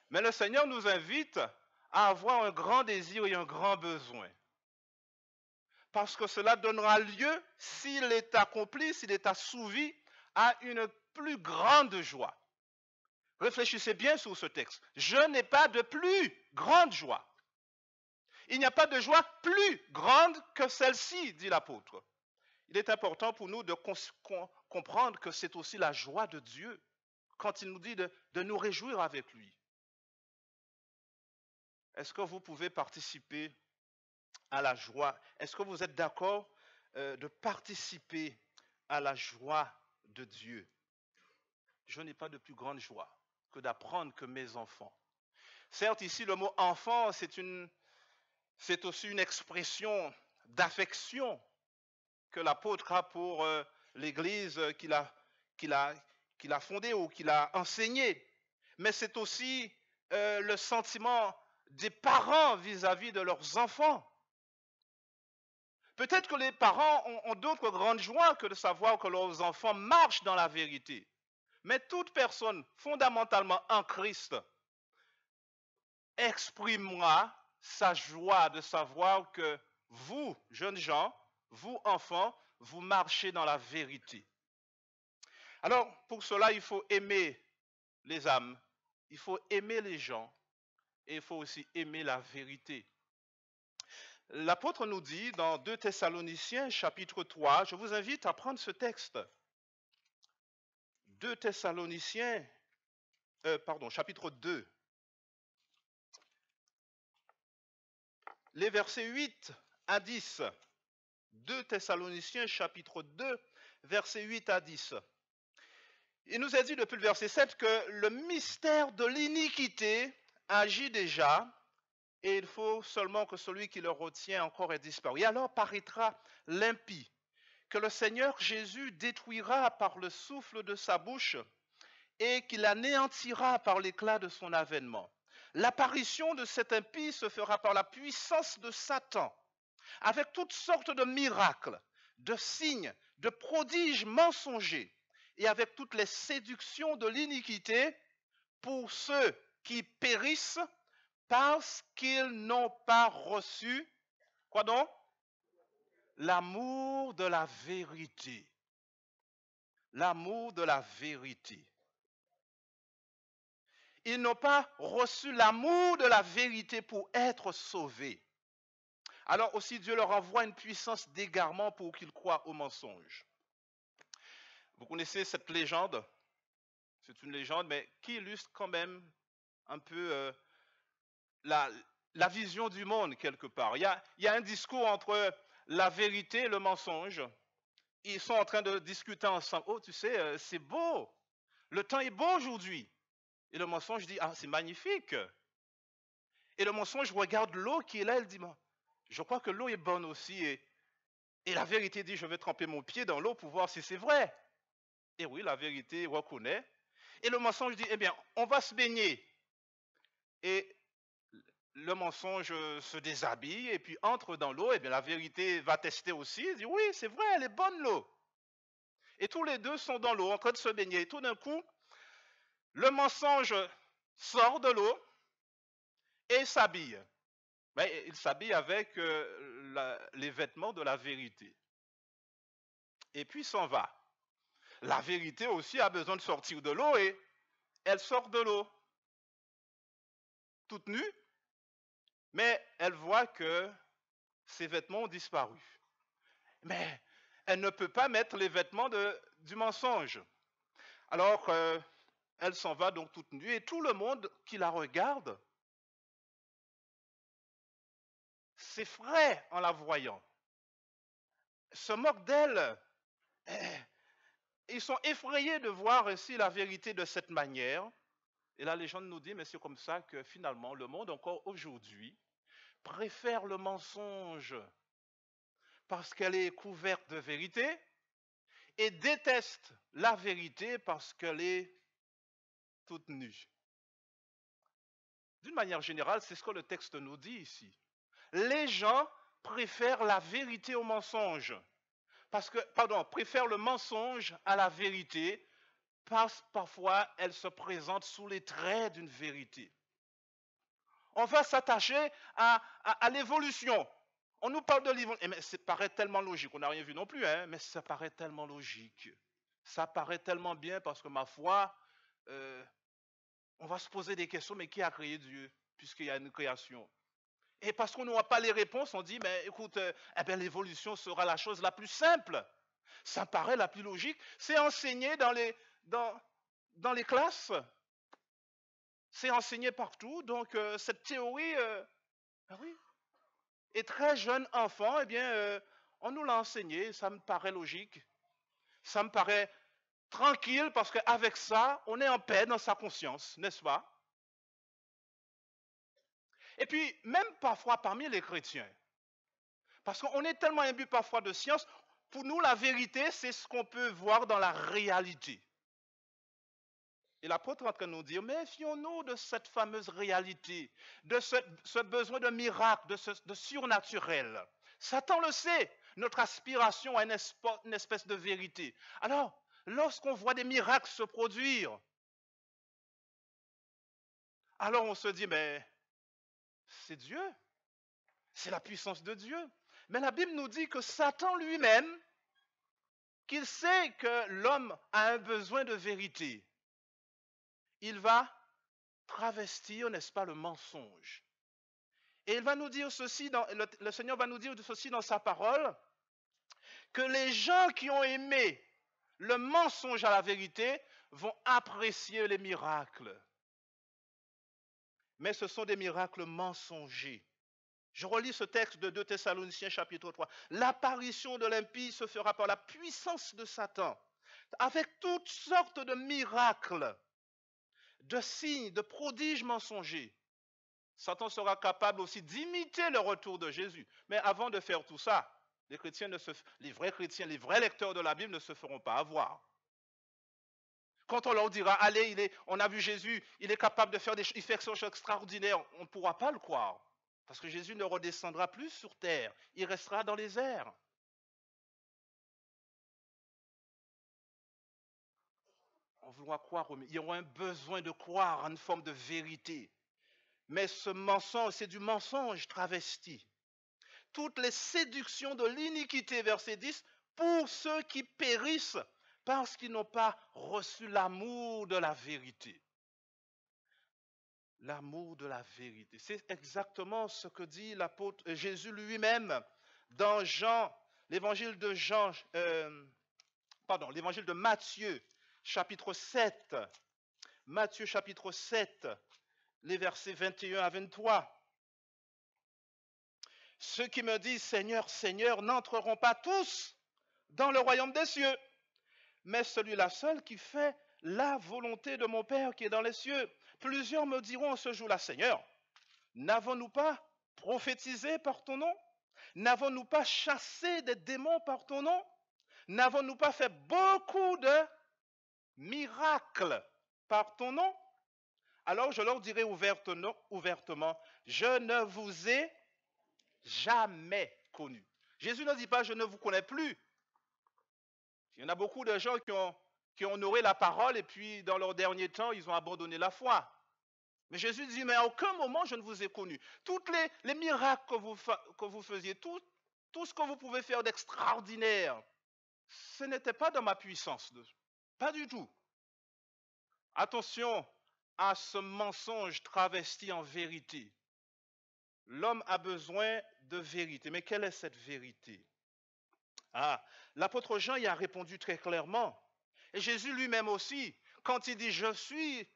Mais le Seigneur nous invite à avoir un grand désir et un grand besoin. Parce que cela donnera lieu, s'il est accompli, s'il est assouvi, à une plus grande joie. Réfléchissez bien sur ce texte. Je n'ai pas de plus grande joie. Il n'y a pas de joie plus grande que celle-ci, dit l'apôtre. Il est important pour nous de comprendre que c'est aussi la joie de Dieu quand il nous dit de nous réjouir avec lui. Est-ce que vous pouvez participer à la joie? Est-ce que vous êtes d'accord de participer à la joie de Dieu? Je n'ai pas de plus grande joie que d'apprendre que mes enfants. Certes, ici, le mot enfant, c'est aussi une expression d'affection que l'apôtre a pour l'Église qu'il a fondée ou qu'il a enseignée. Mais c'est aussi le sentiment des parents vis-à-vis de leurs enfants. Peut-être que les parents ont d'autres grandes joies que de savoir que leurs enfants marchent dans la vérité. Mais toute personne fondamentalement en Christ exprimera sa joie de savoir que vous, jeunes gens, vous, enfants, vous marchez dans la vérité. Alors, pour cela, il faut aimer les âmes, il faut aimer les gens, et il faut aussi aimer la vérité. L'apôtre nous dit dans 2 Thessaloniciens chapitre 3, je vous invite à prendre ce texte. 2 Thessaloniciens, chapitre 2. Les versets 8 à 10. 2 Thessaloniciens chapitre 2, versets 8 à 10. Il nous est dit depuis le verset 7 que le mystère de l'iniquité agit déjà, et il faut seulement que celui qui le retient encore ait disparu. Et alors paraîtra l'impie, que le Seigneur Jésus détruira par le souffle de sa bouche et qu'il anéantira par l'éclat de son avènement. L'apparition de cet impie se fera par la puissance de Satan, avec toutes sortes de miracles, de signes, de prodiges mensongers, et avec toutes les séductions de l'iniquité pour ceux qui périssent parce qu'ils n'ont pas reçu, quoi donc? L'amour de la vérité. L'amour de la vérité. Ils n'ont pas reçu l'amour de la vérité pour être sauvés. Alors aussi Dieu leur envoie une puissance d'égarement pour qu'ils croient au mensonge. Vous connaissez cette légende? C'est une légende, mais qui illustre quand même un peu la vision du monde quelque part. Il y a un discours entre la vérité et le mensonge. Ils sont en train de discuter ensemble. Oh, tu sais, c'est beau. Le temps est beau aujourd'hui. Et le mensonge dit, ah, c'est magnifique. Et le mensonge regarde l'eau qui est là, il dit, je crois que l'eau est bonne aussi. Et la vérité dit, je vais tremper mon pied dans l'eau pour voir si c'est vrai. Et oui, la vérité reconnaît. Et le mensonge dit, eh bien, on va se baigner. Et le mensonge se déshabille et puis entre dans l'eau. Et bien, la vérité va tester aussi. Il dit, oui, c'est vrai, elle est bonne l'eau. Et tous les deux sont dans l'eau, en train de se baigner. Et tout d'un coup, le mensonge sort de l'eau et s'habille. Mais il s'habille avec les vêtements de la vérité. Et puis s'en va. La vérité aussi a besoin de sortir de l'eau et elle sort de l'eau. Toute nue, mais elle voit que ses vêtements ont disparu. Mais elle ne peut pas mettre les vêtements du mensonge. Alors, elle s'en va donc toute nue et tout le monde qui la regarde s'effraie en la voyant, se moque d'elle. Ils sont effrayés de voir ainsi la vérité de cette manière. Et la légende nous dit, mais c'est comme ça que finalement le monde encore aujourd'hui préfère le mensonge parce qu'elle est couverte de vérité et déteste la vérité parce qu'elle est toute nue. D'une manière générale, c'est ce que le texte nous dit ici. Les gens préfèrent la vérité au mensonge. Préfèrent le mensonge à la vérité parce que parfois elle se présente sous les traits d'une vérité. On va s'attacher à l'évolution. On nous parle de l'évolution, mais ça paraît tellement logique. On n'a rien vu non plus, mais ça paraît tellement logique. Ça paraît tellement bien parce que ma foi, on va se poser des questions, mais qui a créé Dieu puisqu'il y a une création? Et parce qu'on n'aura pas les réponses, on dit, mais écoute, l'évolution sera la chose la plus simple. Ça paraît la plus logique. C'est enseigné dans les classes. C'est enseigné partout. Donc, cette théorie, oui. Et très jeune enfant, on nous l'a enseigné. Ça me paraît logique. Ça me paraît tranquille parce qu'avec ça, on est en paix dans sa conscience, n'est-ce pas? Et puis, même parfois parmi les chrétiens, parce qu'on est tellement imbu parfois de science, pour nous, la vérité, c'est ce qu'on peut voir dans la réalité. Et l'apôtre est en train de nous dire, méfions-nous de cette fameuse réalité, de ce besoin de miracle, de surnaturel. Satan le sait, notre aspiration à une espèce de vérité. Alors, lorsqu'on voit des miracles se produire, alors on se dit, mais c'est Dieu. C'est la puissance de Dieu. Mais la Bible nous dit que Satan lui-même, qu'il sait que l'homme a un besoin de vérité, il va travestir, n'est-ce pas, le mensonge. Et il va nous dire ceci, le Seigneur va nous dire ceci dans sa parole, que les gens qui ont aimé le mensonge à la vérité vont apprécier les miracles. Mais ce sont des miracles mensongers. Je relis ce texte de 2 Thessaloniciens chapitre 3. L'apparition de l'impie se fera par la puissance de Satan, avec toutes sortes de miracles, de signes, de prodiges mensongers. Satan sera capable aussi d'imiter le retour de Jésus. Mais avant de faire tout ça, les vrais chrétiens, les vrais lecteurs de la Bible ne se feront pas avoir. Quand on leur dira, allez, on a vu Jésus, il est capable de faire des choses extraordinaires, on ne pourra pas le croire. Parce que Jésus ne redescendra plus sur terre, il restera dans les airs. On voudra croire, il y aura un besoin de croire en une forme de vérité. Mais ce mensonge, c'est du mensonge travesti. Toutes les séductions de l'iniquité, verset 10, pour ceux qui périssent parce qu'ils n'ont pas reçu l'amour de la vérité. L'amour de la vérité. C'est exactement ce que dit l'apôtre Jésus lui-même dans l'évangile de Matthieu, chapitre 7. Matthieu, chapitre 7, les versets 21 à 23. Ceux qui me disent Seigneur, Seigneur, n'entreront pas tous dans le royaume des cieux, mais celui-là seul qui fait la volonté de mon Père qui est dans les cieux. Plusieurs me diront en ce jour-là, Seigneur, n'avons-nous pas prophétisé par ton nom? N'avons-nous pas chassé des démons par ton nom? N'avons-nous pas fait beaucoup de miracles par ton nom? Alors je leur dirai ouvertement, je ne vous ai jamais connu. Jésus ne dit pas, je ne vous connais plus. Il y en a beaucoup de gens qui ont honoré la parole et puis dans leur dernier temps, ils ont abandonné la foi. Mais Jésus dit, mais à aucun moment je ne vous ai connu. Tous les miracles que vous faisiez, tout ce que vous pouvez faire d'extraordinaire, ce n'était pas dans ma puissance. Pas du tout. Attention à ce mensonge travesti en vérité. L'homme a besoin de vérité. Mais quelle est cette vérité? L'apôtre Jean y a répondu très clairement. Et Jésus lui-même aussi, quand il dit « Je suis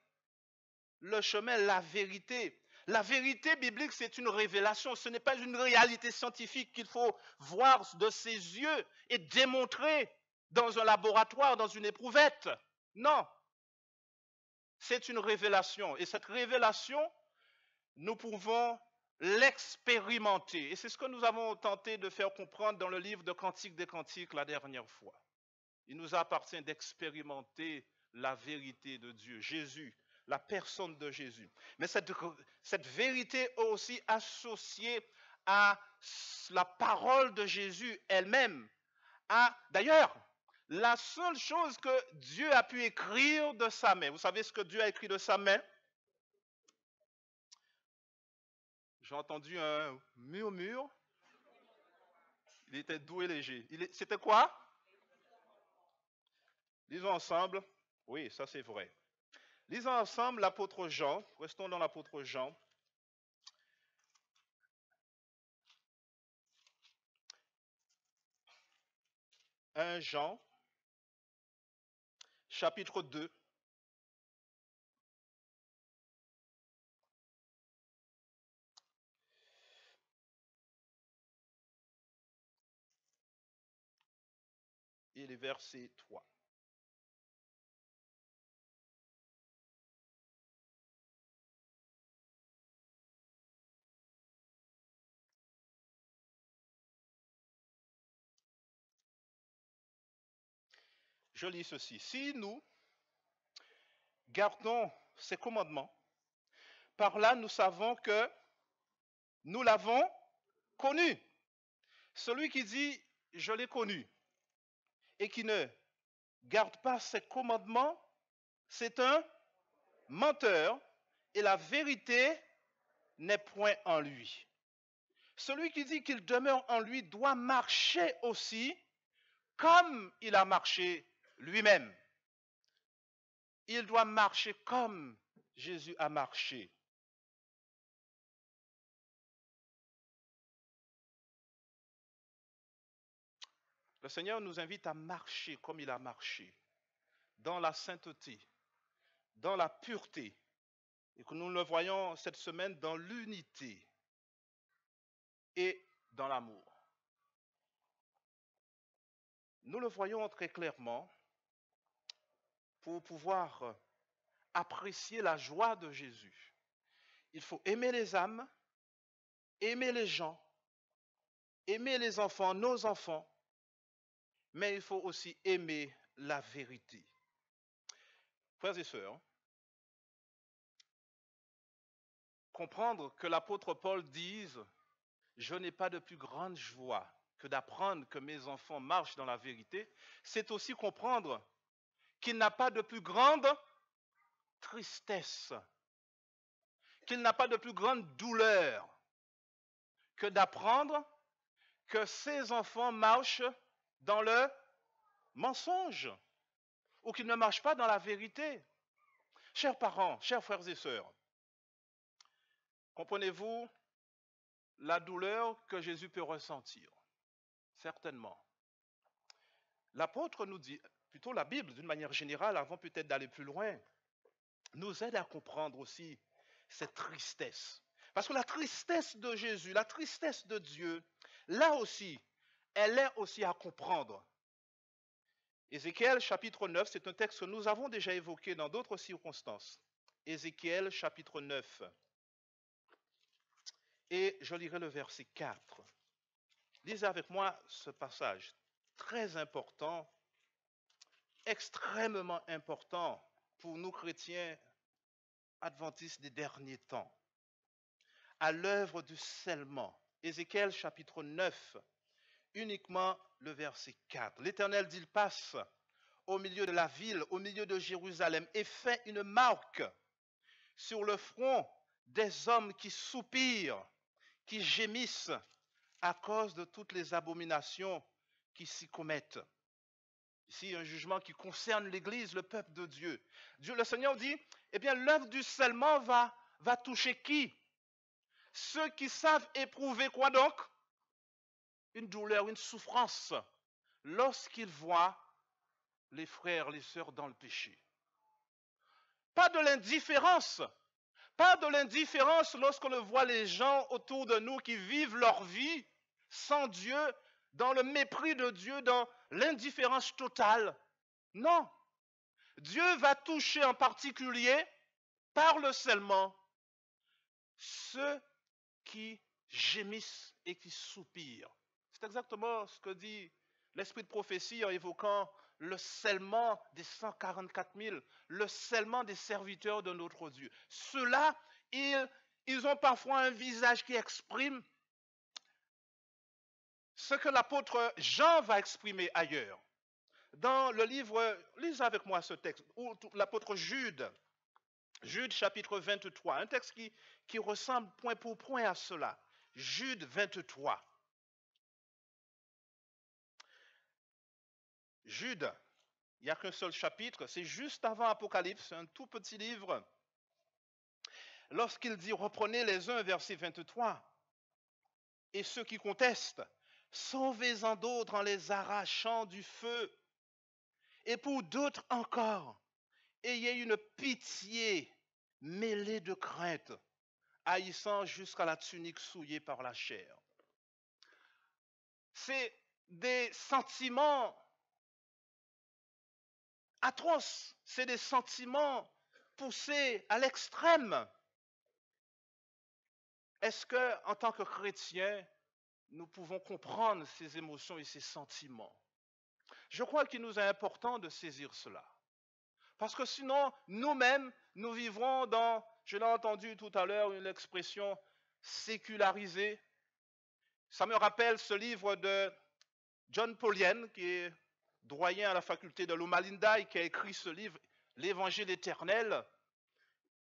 le chemin, la vérité ». La vérité biblique, c'est une révélation. Ce n'est pas une réalité scientifique qu'il faut voir de ses yeux et démontrer dans un laboratoire, dans une éprouvette. Non. C'est une révélation. Et cette révélation, nous pouvons l'expérimenter. Et c'est ce que nous avons tenté de faire comprendre dans le livre de Cantiques des Cantiques la dernière fois. Il nous appartient d'expérimenter la vérité de Dieu, Jésus, la personne de Jésus. Mais cette vérité est aussi associée à la parole de Jésus elle-même. D'ailleurs, la seule chose que Dieu a pu écrire de sa main, vous savez ce que Dieu a écrit de sa main? J'ai entendu un murmure. Il était doux et léger. C'était quoi? Lisons ensemble. Oui, ça c'est vrai. Lisons ensemble l'apôtre Jean. Restons dans l'apôtre Jean. Jean, chapitre 2. Et les versets 3. Je lis ceci. Si nous gardons ces commandements, par là nous savons que nous l'avons connu. Celui qui dit « je l'ai connu » et qui ne garde pas ses commandements, c'est un menteur et la vérité n'est point en lui. Celui qui dit qu'il demeure en lui doit marcher aussi comme il a marché lui-même. Il doit marcher comme Jésus a marché. Le Seigneur nous invite à marcher comme il a marché, dans la sainteté, dans la pureté, et que nous le voyons cette semaine dans l'unité et dans l'amour. Nous le voyons très clairement pour pouvoir apprécier la joie de Jésus. Il faut aimer les âmes, aimer les gens, aimer les enfants, nos enfants, mais il faut aussi aimer la vérité. Frères et sœurs, comprendre que l'apôtre Paul dise « Je n'ai pas de plus grande joie que d'apprendre que mes enfants marchent dans la vérité », c'est aussi comprendre qu'il n'a pas de plus grande tristesse, qu'il n'a pas de plus grande douleur que d'apprendre que ses enfants marchent dans le mensonge ou qu'ils ne marchent pas dans la vérité. Chers parents, chers frères et sœurs, comprenez-vous la douleur que Jésus peut ressentir? Certainement. L'apôtre nous dit, plutôt la Bible d'une manière générale, avant peut-être d'aller plus loin, nous aide à comprendre aussi cette tristesse. Parce que la tristesse de Jésus, la tristesse de Dieu, là aussi, elle est aussi à comprendre. Ézéchiel chapitre 9, c'est un texte que nous avons déjà évoqué dans d'autres circonstances. Ézéchiel chapitre 9. Et je lirai le verset 4. Lisez avec moi ce passage très important, extrêmement important pour nous chrétiens adventistes des derniers temps. À l'œuvre du scellement. Ézéchiel chapitre 9, uniquement le verset 4. L'Éternel dit, il passe au milieu de la ville, au milieu de Jérusalem, et fait une marque sur le front des hommes qui soupirent, qui gémissent à cause de toutes les abominations qui s'y commettent. Ici, un jugement qui concerne l'Église, le peuple de Dieu. Dieu, le Seigneur dit, eh bien, l'œuvre du scellement va toucher qui? Ceux qui savent éprouver quoi donc? Une douleur, une souffrance, lorsqu'ils voient les frères, les sœurs dans le péché. Pas de l'indifférence. Pas de l'indifférence lorsqu'on voit les gens autour de nous qui vivent leur vie sans Dieu, dans le mépris de Dieu, dans l'indifférence totale. Non. Dieu va toucher en particulier, par le scellement, ceux qui gémissent et qui soupirent. C'est exactement ce que dit l'esprit de prophétie en évoquant le scellement des 144 000, le scellement des serviteurs de notre Dieu. Ceux-là, ils ont parfois un visage qui exprime ce que l'apôtre Jean va exprimer ailleurs. Dans le livre, lisez avec moi ce texte, où l'apôtre Jude, Jude chapitre 23, un texte qui ressemble point pour point à cela. Jude 23. Jude, il n'y a qu'un seul chapitre, c'est juste avant Apocalypse, un tout petit livre. Lorsqu'il dit, reprenez les uns, verset 23, et ceux qui contestent, sauvez-en d'autres en les arrachant du feu. Et pour d'autres encore, ayez une pitié mêlée de crainte, haïssant jusqu'à la tunique souillée par la chair. C'est des sentiments atroces, c'est des sentiments poussés à l'extrême. Est-ce que, en tant que chrétiens, nous pouvons comprendre ces émotions et ces sentiments? Je crois qu'il nous est important de saisir cela. Parce que sinon, nous-mêmes, nous vivrons dans, je l'ai entendu tout à l'heure, une expression sécularisée. Ça me rappelle ce livre de John Paulian, qui est doyen à la faculté de Loma Linda, et qui a écrit ce livre, L'Évangile éternel.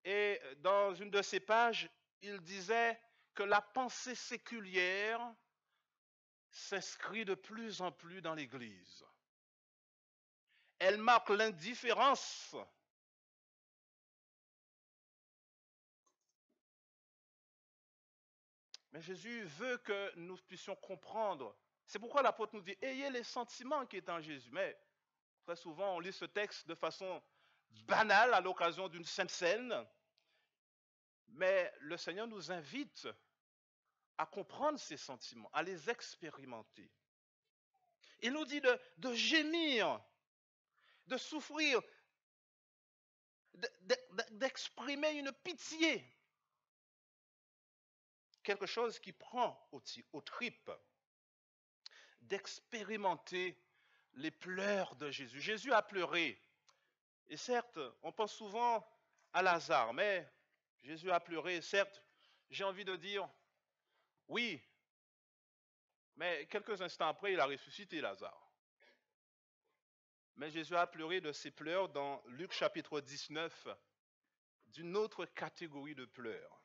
Et dans une de ses pages, il disait que la pensée séculière s'inscrit de plus en plus dans l'Église. Elle marque l'indifférence. Mais Jésus veut que nous puissions comprendre. C'est pourquoi l'apôtre nous dit, ayez les sentiments qui sont en Jésus. Mais très souvent, on lit ce texte de façon banale à l'occasion d'une sainte scène. Mais le Seigneur nous invite à comprendre ces sentiments, à les expérimenter. Il nous dit de gémir, de souffrir, d'exprimer une pitié. Quelque chose qui prend aux tripes, d'expérimenter les pleurs de Jésus. Jésus a pleuré. Et certes, on pense souvent à Lazare, mais Jésus a pleuré. Certes, j'ai envie de dire, oui, mais quelques instants après, il a ressuscité Lazare. Mais Jésus a pleuré de ses pleurs dans Luc chapitre 19, d'une autre catégorie de pleurs.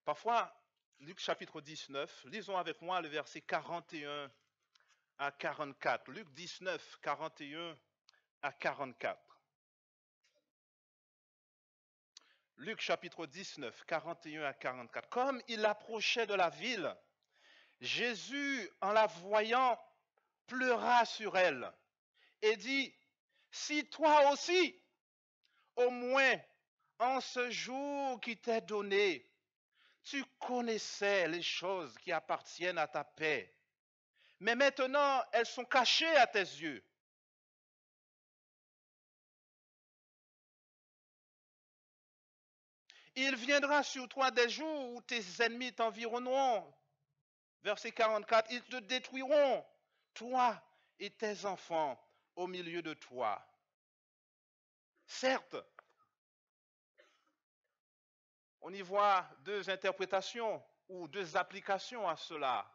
Parfois, Luc chapitre 19, lisons avec moi le verset 41 à 44. Luc 19, 41 à 44. Luc chapitre 19, 41 à 44. Comme il approchait de la ville, Jésus, en la voyant, pleura sur elle et dit, si toi aussi, au moins en ce jour qui t'est donné, tu connaissais les choses qui appartiennent à ta paix, mais maintenant elles sont cachées à tes yeux. Il viendra sur toi des jours où tes ennemis t'environneront. Verset 44, ils te détruiront, toi et tes enfants au milieu de toi. Certes, on y voit deux interprétations ou deux applications à cela.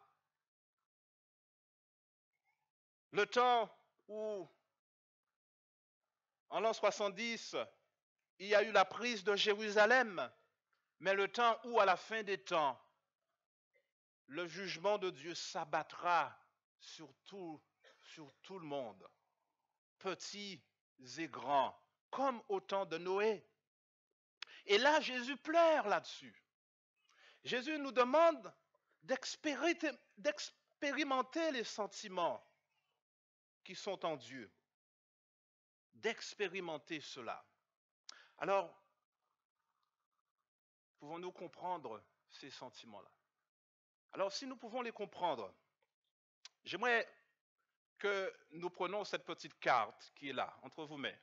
Le temps où, en l'an 70, il y a eu la prise de Jérusalem, mais le temps où, à la fin des temps, le jugement de Dieu s'abattra sur tout le monde, petits et grands, comme au temps de Noé. Et là, Jésus pleure là-dessus. Jésus nous demande d'expérimenter les sentiments qui sont en Dieu, d'expérimenter cela. Alors, pouvons-nous comprendre ces sentiments-là? Alors, si nous pouvons les comprendre, j'aimerais que nous prenions cette petite carte qui est là, entre vos mains.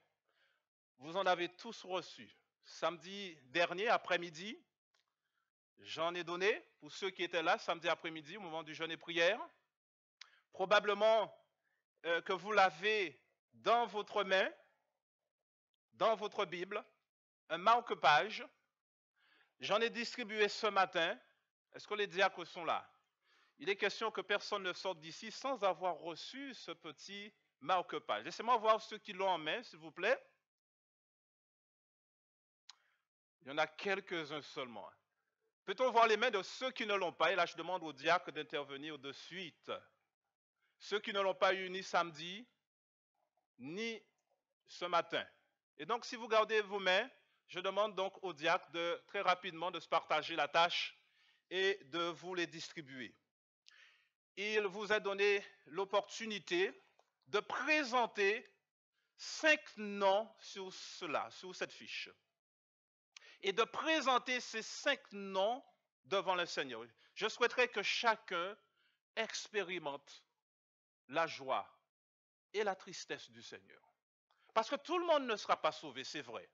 Vous en avez tous reçu. Samedi dernier, après-midi, j'en ai donné pour ceux qui étaient là, samedi après-midi, au moment du jeûne et prière. Probablement que vous l'avez dans votre main, dans votre Bible, un marque-page. J'en ai distribué ce matin. Est-ce que les diacres sont là? Il est question que personne ne sorte d'ici sans avoir reçu ce petit marque-page. Laissez-moi voir ceux qui l'ont en main, s'il vous plaît. Il y en a quelques-uns seulement. Peut-on voir les mains de ceux qui ne l'ont pas? Et là, je demande aux diacres d'intervenir de suite. Ceux qui ne l'ont pas eu ni samedi, ni ce matin. Et donc, si vous gardez vos mains, je demande donc aux diacres de très rapidement de se partager la tâche et de vous les distribuer. Il vous a donné l'opportunité de présenter 5 noms sur cela, sur cette fiche. Et de présenter ces 5 noms devant le Seigneur. Je souhaiterais que chacun expérimente la joie et la tristesse du Seigneur. Parce que tout le monde ne sera pas sauvé, c'est vrai.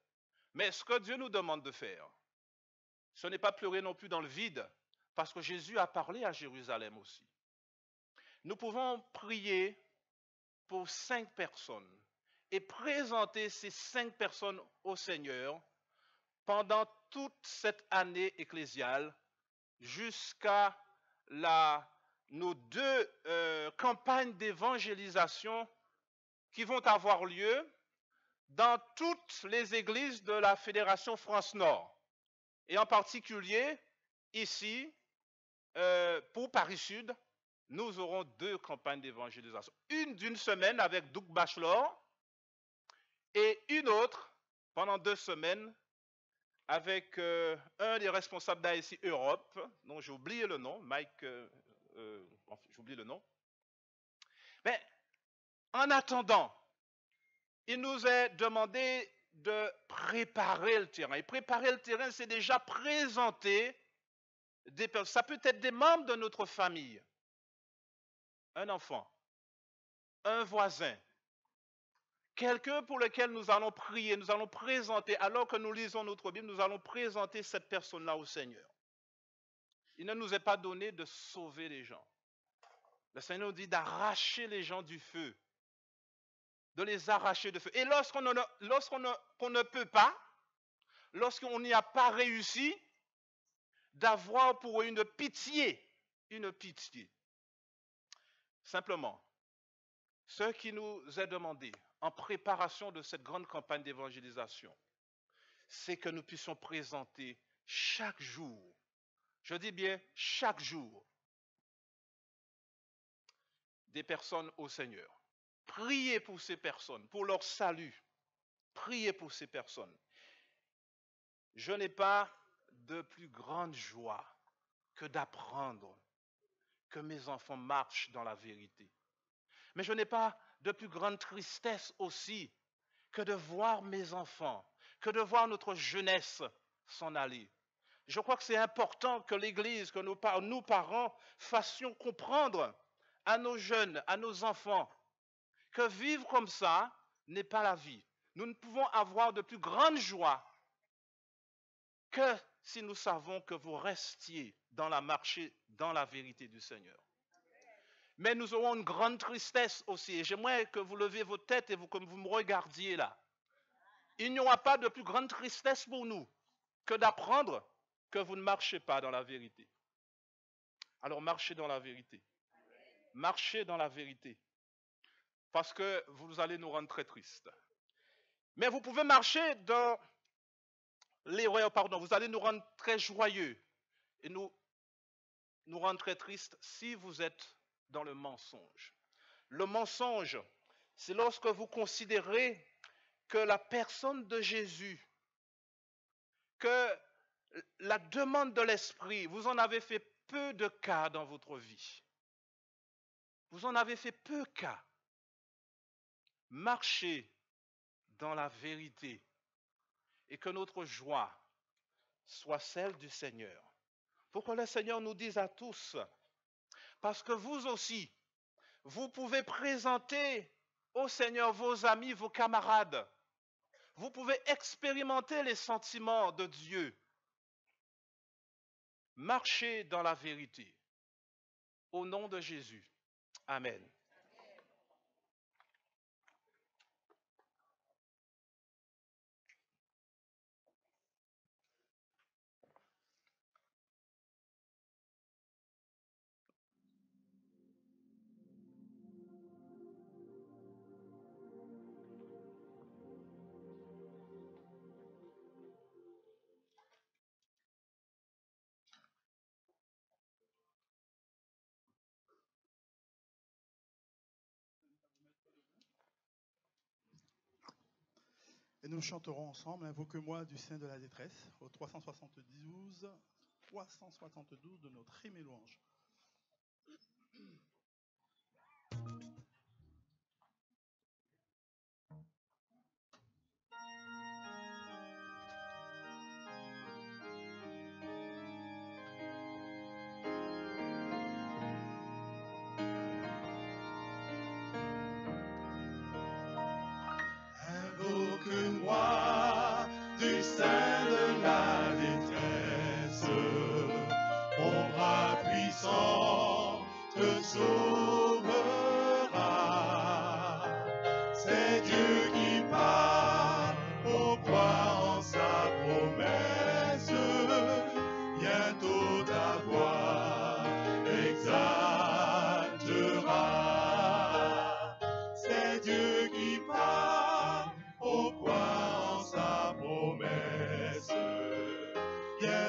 Mais ce que Dieu nous demande de faire, ce n'est pas pleurer non plus dans le vide, parce que Jésus a parlé à Jérusalem aussi. Nous pouvons prier pour 5 personnes et présenter ces 5 personnes au Seigneur pendant toute cette année ecclésiale jusqu'à nos 2 campagnes d'évangélisation qui vont avoir lieu dans toutes les églises de la Fédération France-Nord. Et en particulier, ici, pour Paris Sud, nous aurons 2 campagnes d'évangélisation. Une d'une semaine avec Doug Bachelor et une autre pendant 2 semaines avec un des responsables d'ASI Europe, dont j'ai oublié le nom, Mike, j'oublie le nom. Mais en attendant, il nous est demandé de préparer le terrain. Et préparer le terrain, c'est déjà présenter des personnes. Ça peut être des membres de notre famille, un enfant, un voisin, quelqu'un pour lequel nous allons prier, nous allons présenter, alors que nous lisons notre Bible, nous allons présenter cette personne-là au Seigneur. Il ne nous est pas donné de sauver les gens. Le Seigneur nous dit d'arracher les gens du feu, de les arracher du feu. Et lorsqu'on ne peut pas, lorsqu'on n'y a pas réussi, d'avoir pour eux une pitié. Simplement, ce qui nous est demandé en préparation de cette grande campagne d'évangélisation, c'est que nous puissions présenter chaque jour, je dis bien chaque jour, des personnes au Seigneur. Priez pour ces personnes, pour leur salut. Priez pour ces personnes. Je n'ai pas de plus grande joie que d'apprendre que mes enfants marchent dans la vérité. Mais je n'ai pas de plus grande tristesse aussi que de voir mes enfants, que de voir notre jeunesse s'en aller. Je crois que c'est important que l'Église, que nous parents, fassions comprendre à nos jeunes, à nos enfants, que vivre comme ça n'est pas la vie. Nous ne pouvons avoir de plus grande joie que si nous savons que vous restiez dans la marche, dans la vérité du Seigneur. Mais nous aurons une grande tristesse aussi. Et j'aimerais que vous leviez vos têtes et que vous me regardiez là. Il n'y aura pas de plus grande tristesse pour nous que d'apprendre que vous ne marchez pas dans la vérité. Alors marchez dans la vérité. Marchez dans la vérité. Parce que vous allez nous rendre très tristes. Mais vous pouvez marcher dans l'erreur, vous allez nous rendre très joyeux et nous rendre très tristes si vous êtes dans le mensonge. Le mensonge, c'est lorsque vous considérez que la personne de Jésus, que la demande de l'Esprit, vous en avez fait peu de cas dans votre vie. Vous en avez fait peu cas. Marchez dans la vérité et que notre joie soit celle du Seigneur. Pour que le Seigneur nous dise à tous, parce que vous aussi, vous pouvez présenter au Seigneur vos amis, vos camarades. Vous pouvez expérimenter les sentiments de Dieu. Marchez dans la vérité. Au nom de Jésus. Amen. Et nous chanterons ensemble Invoque-moi du sein de la détresse au 372 de notre hymne et louange. Invoque-moi du sein de la détresse, mon bras puissant te sauvera. C'est Dieu qui parle, au croire en sa promesse, bientôt ta voix exaltera. C'est Dieu qui parle, au croire en sa promesse, bientôt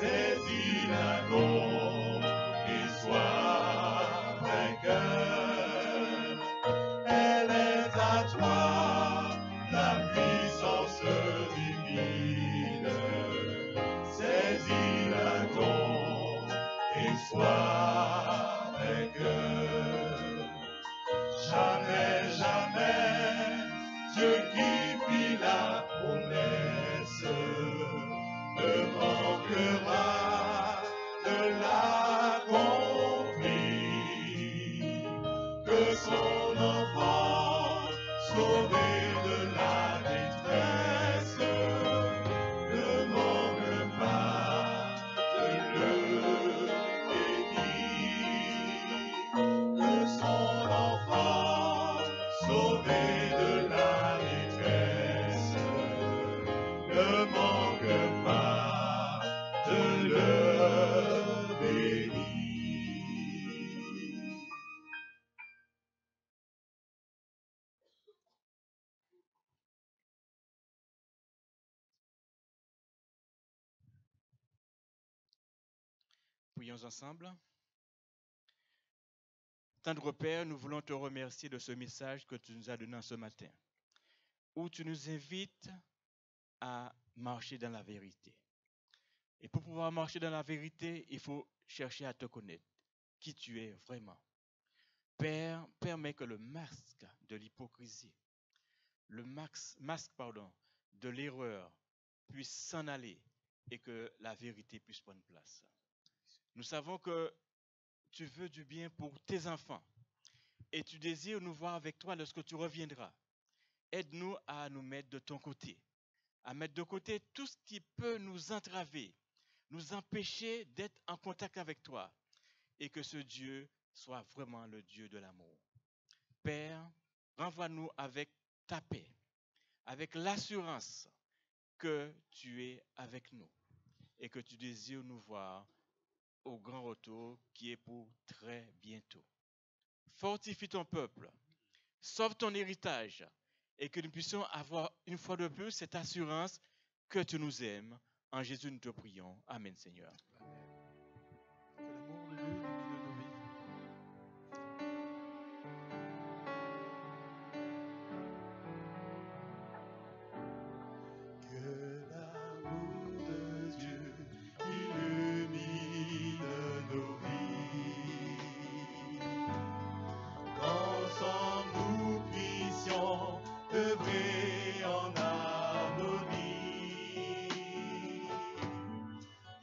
Saisis-la donc et sois vainqueur. Elle est à toi, la puissance divine. Saisis-la donc et sois vainqueur. Jamais, jamais, Dieu qui fit la promesse ne manquera de l'accomplir. Que son enfant sauvé de la détresse ne manque pas de le bénir. Que son enfant sauvé de la détresse ne manque pas de le bénir. Prions ensemble. Tendre Père, nous voulons te remercier de ce message que tu nous as donné ce matin, où tu nous invites à marcher dans la vérité. Et pour pouvoir marcher dans la vérité, il faut chercher à te connaître, qui tu es vraiment. Père, permets que le masque de l'hypocrisie, le masque de l'erreur puisse s'en aller et que la vérité puisse prendre place. Nous savons que tu veux du bien pour tes enfants et tu désires nous voir avec toi lorsque tu reviendras. Aide-nous à nous mettre de ton côté, à mettre de côté tout ce qui peut nous entraver, nous empêcher d'être en contact avec toi et que ce Dieu soit vraiment le Dieu de l'amour. Père, renvoie-nous avec ta paix, avec l'assurance que tu es avec nous et que tu désires nous voir au grand retour qui est pour très bientôt. Fortifie ton peuple, sauve ton héritage et que nous puissions avoir une fois de plus cette assurance que tu nous aimes. En Jésus, nous te prions. Amen, Seigneur. Que l'amour de Dieu illumine nos vies. Que l'amour de Dieu illumine nos vies. Qu'ensemble nous puissions œuvrer en harmonie.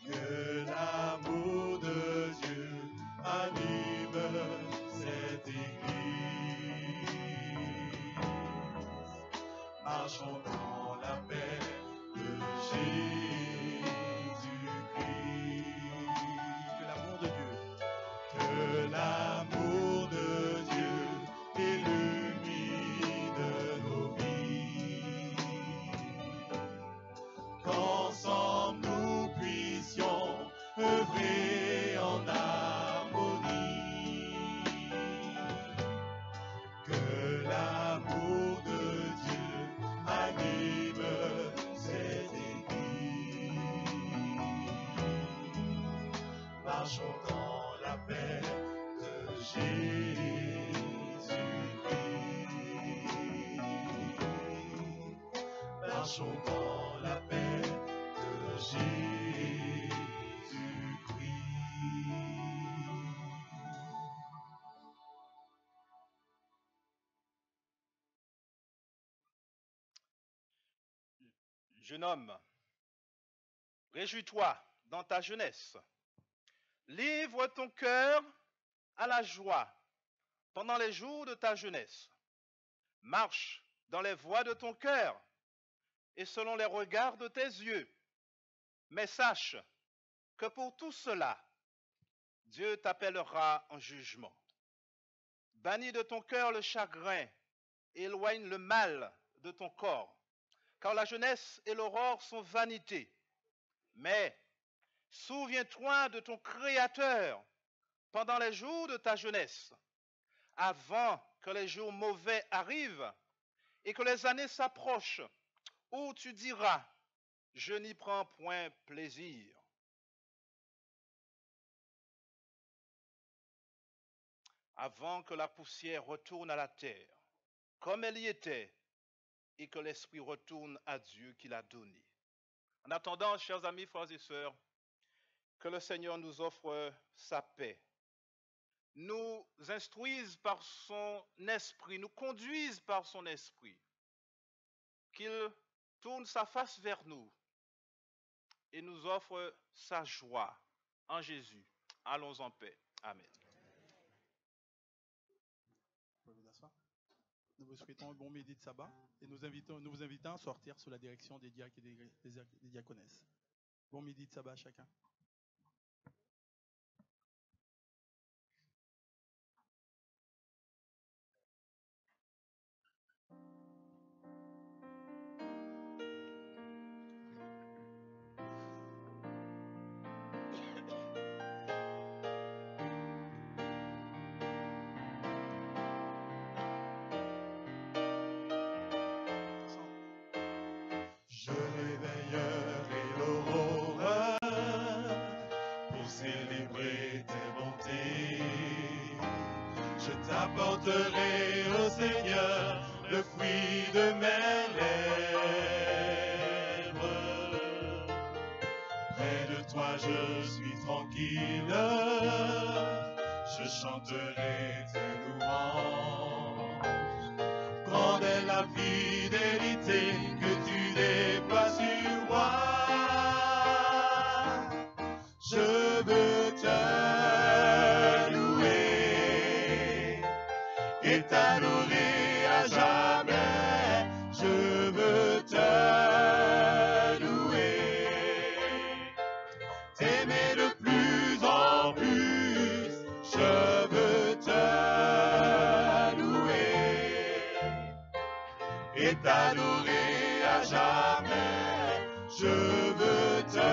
Que l'amour de Dieu anime cette Église. Marchons dans la paix de Jésus-Christ. Que l'amour de Dieu Que l'amour de Dieu illumine nos vies. Qu'ensemble nous puissions œuvrer en harmonie. Que l'amour de Dieu anime cette Église. Marchons dans la paix de Jésus-Christ. Marchons dans la paix de Jésus-Christ. Jeune homme, réjouis-toi dans ta jeunesse. Livre ton cœur à la joie pendant les jours de ta jeunesse. Marche dans les voies de ton cœur et selon les regards de tes yeux. Mais sache que pour tout cela, Dieu t'appellera en jugement. Bannis de ton cœur le chagrin, éloigne le mal de ton corps, car la jeunesse et l'aurore sont vanité. Mais souviens-toi de ton Créateur pendant les jours de ta jeunesse, avant que les jours mauvais arrivent et que les années s'approchent, où tu diras, je n'y prends point plaisir. avant que la poussière retourne à la terre, comme elle y était, et que l'Esprit retourne à Dieu qui l'a donné. En attendant, chers amis, frères et sœurs, que le Seigneur nous offre sa paix, nous instruise par son esprit, nous conduise par son esprit, qu'il tourne sa face vers nous et nous offre sa joie en Jésus. Allons en paix. Amen. Vous pouvez vous asseoir. Nous vous souhaitons un bon midi de sabbat et nous vous invitons à sortir sous la direction des diacres et des diaconesses. Bon midi de sabbat à chacun. Je réveillerai l'aurore pour célébrer tes bontés. Je t'apporterai, ô Seigneur, le fruit de mes lèvres. Près de toi je suis tranquille, je chanterai tes louanges. Grande est la fidélité que tu déploies sur moi. Je veux te louer et t'adorer à jamais. Je veux te louer, t'aimer de plus en plus. Je veux te et t'adorer à jamais. Je veux te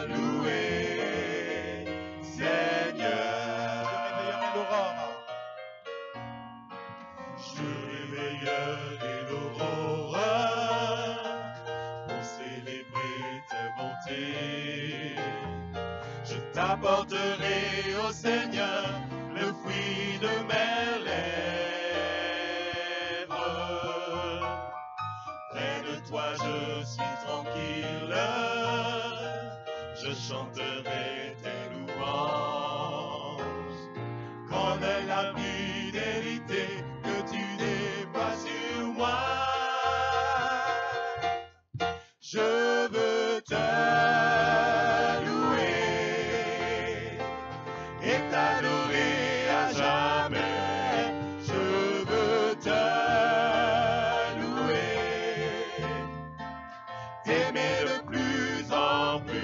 louer, Seigneur. Je réveillerai l'aurore pour célébrer tes bontés. Je t'apporterai, ô Seigneur, le fruit de mes lèvres. Près de toi je suis tranquille, je chanterai tes louanges. Grande est la fidélité que tu déploies sur moi. Je veux te louer et t'adorer à jamais. Je veux te t'aimer de plus en plus.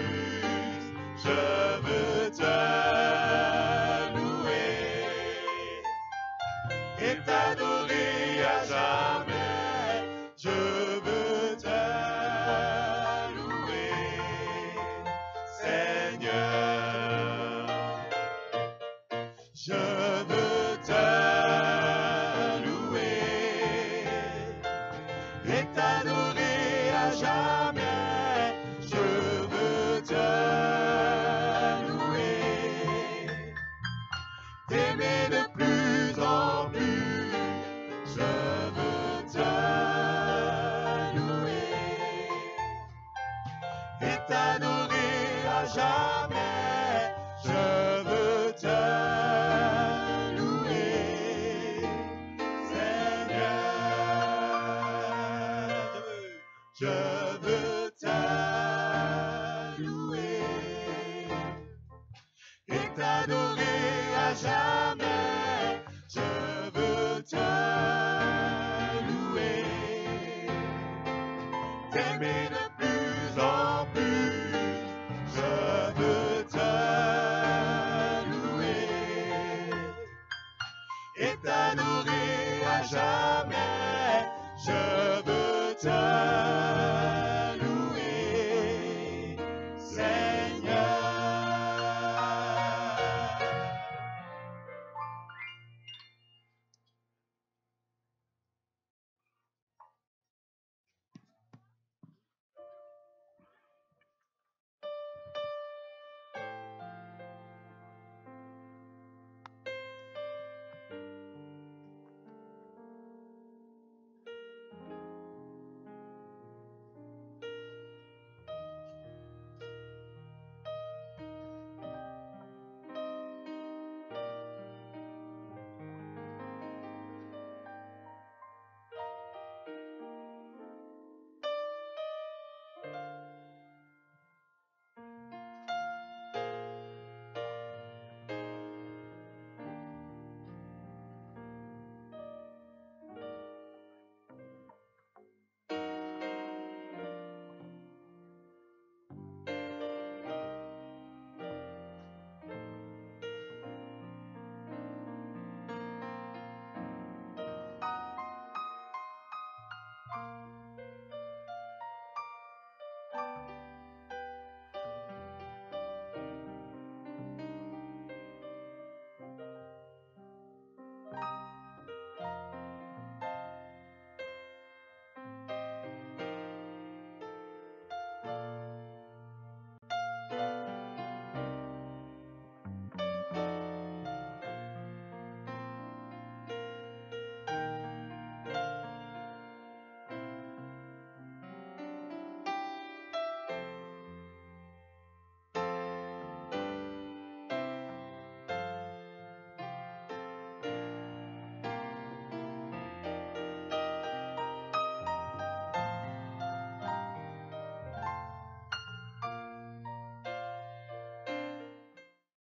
Je veux te louer et t'adorer à jamais. Je veux te louer, Seigneur. Je veux te louer et t'adorer à jamais. Je veux te louer, t'aimer de plus en plus. Je veux te louer et t'adorer à jamais. Je veux te louer, Seigneur. Je veux te louer et t'adorer à jamais.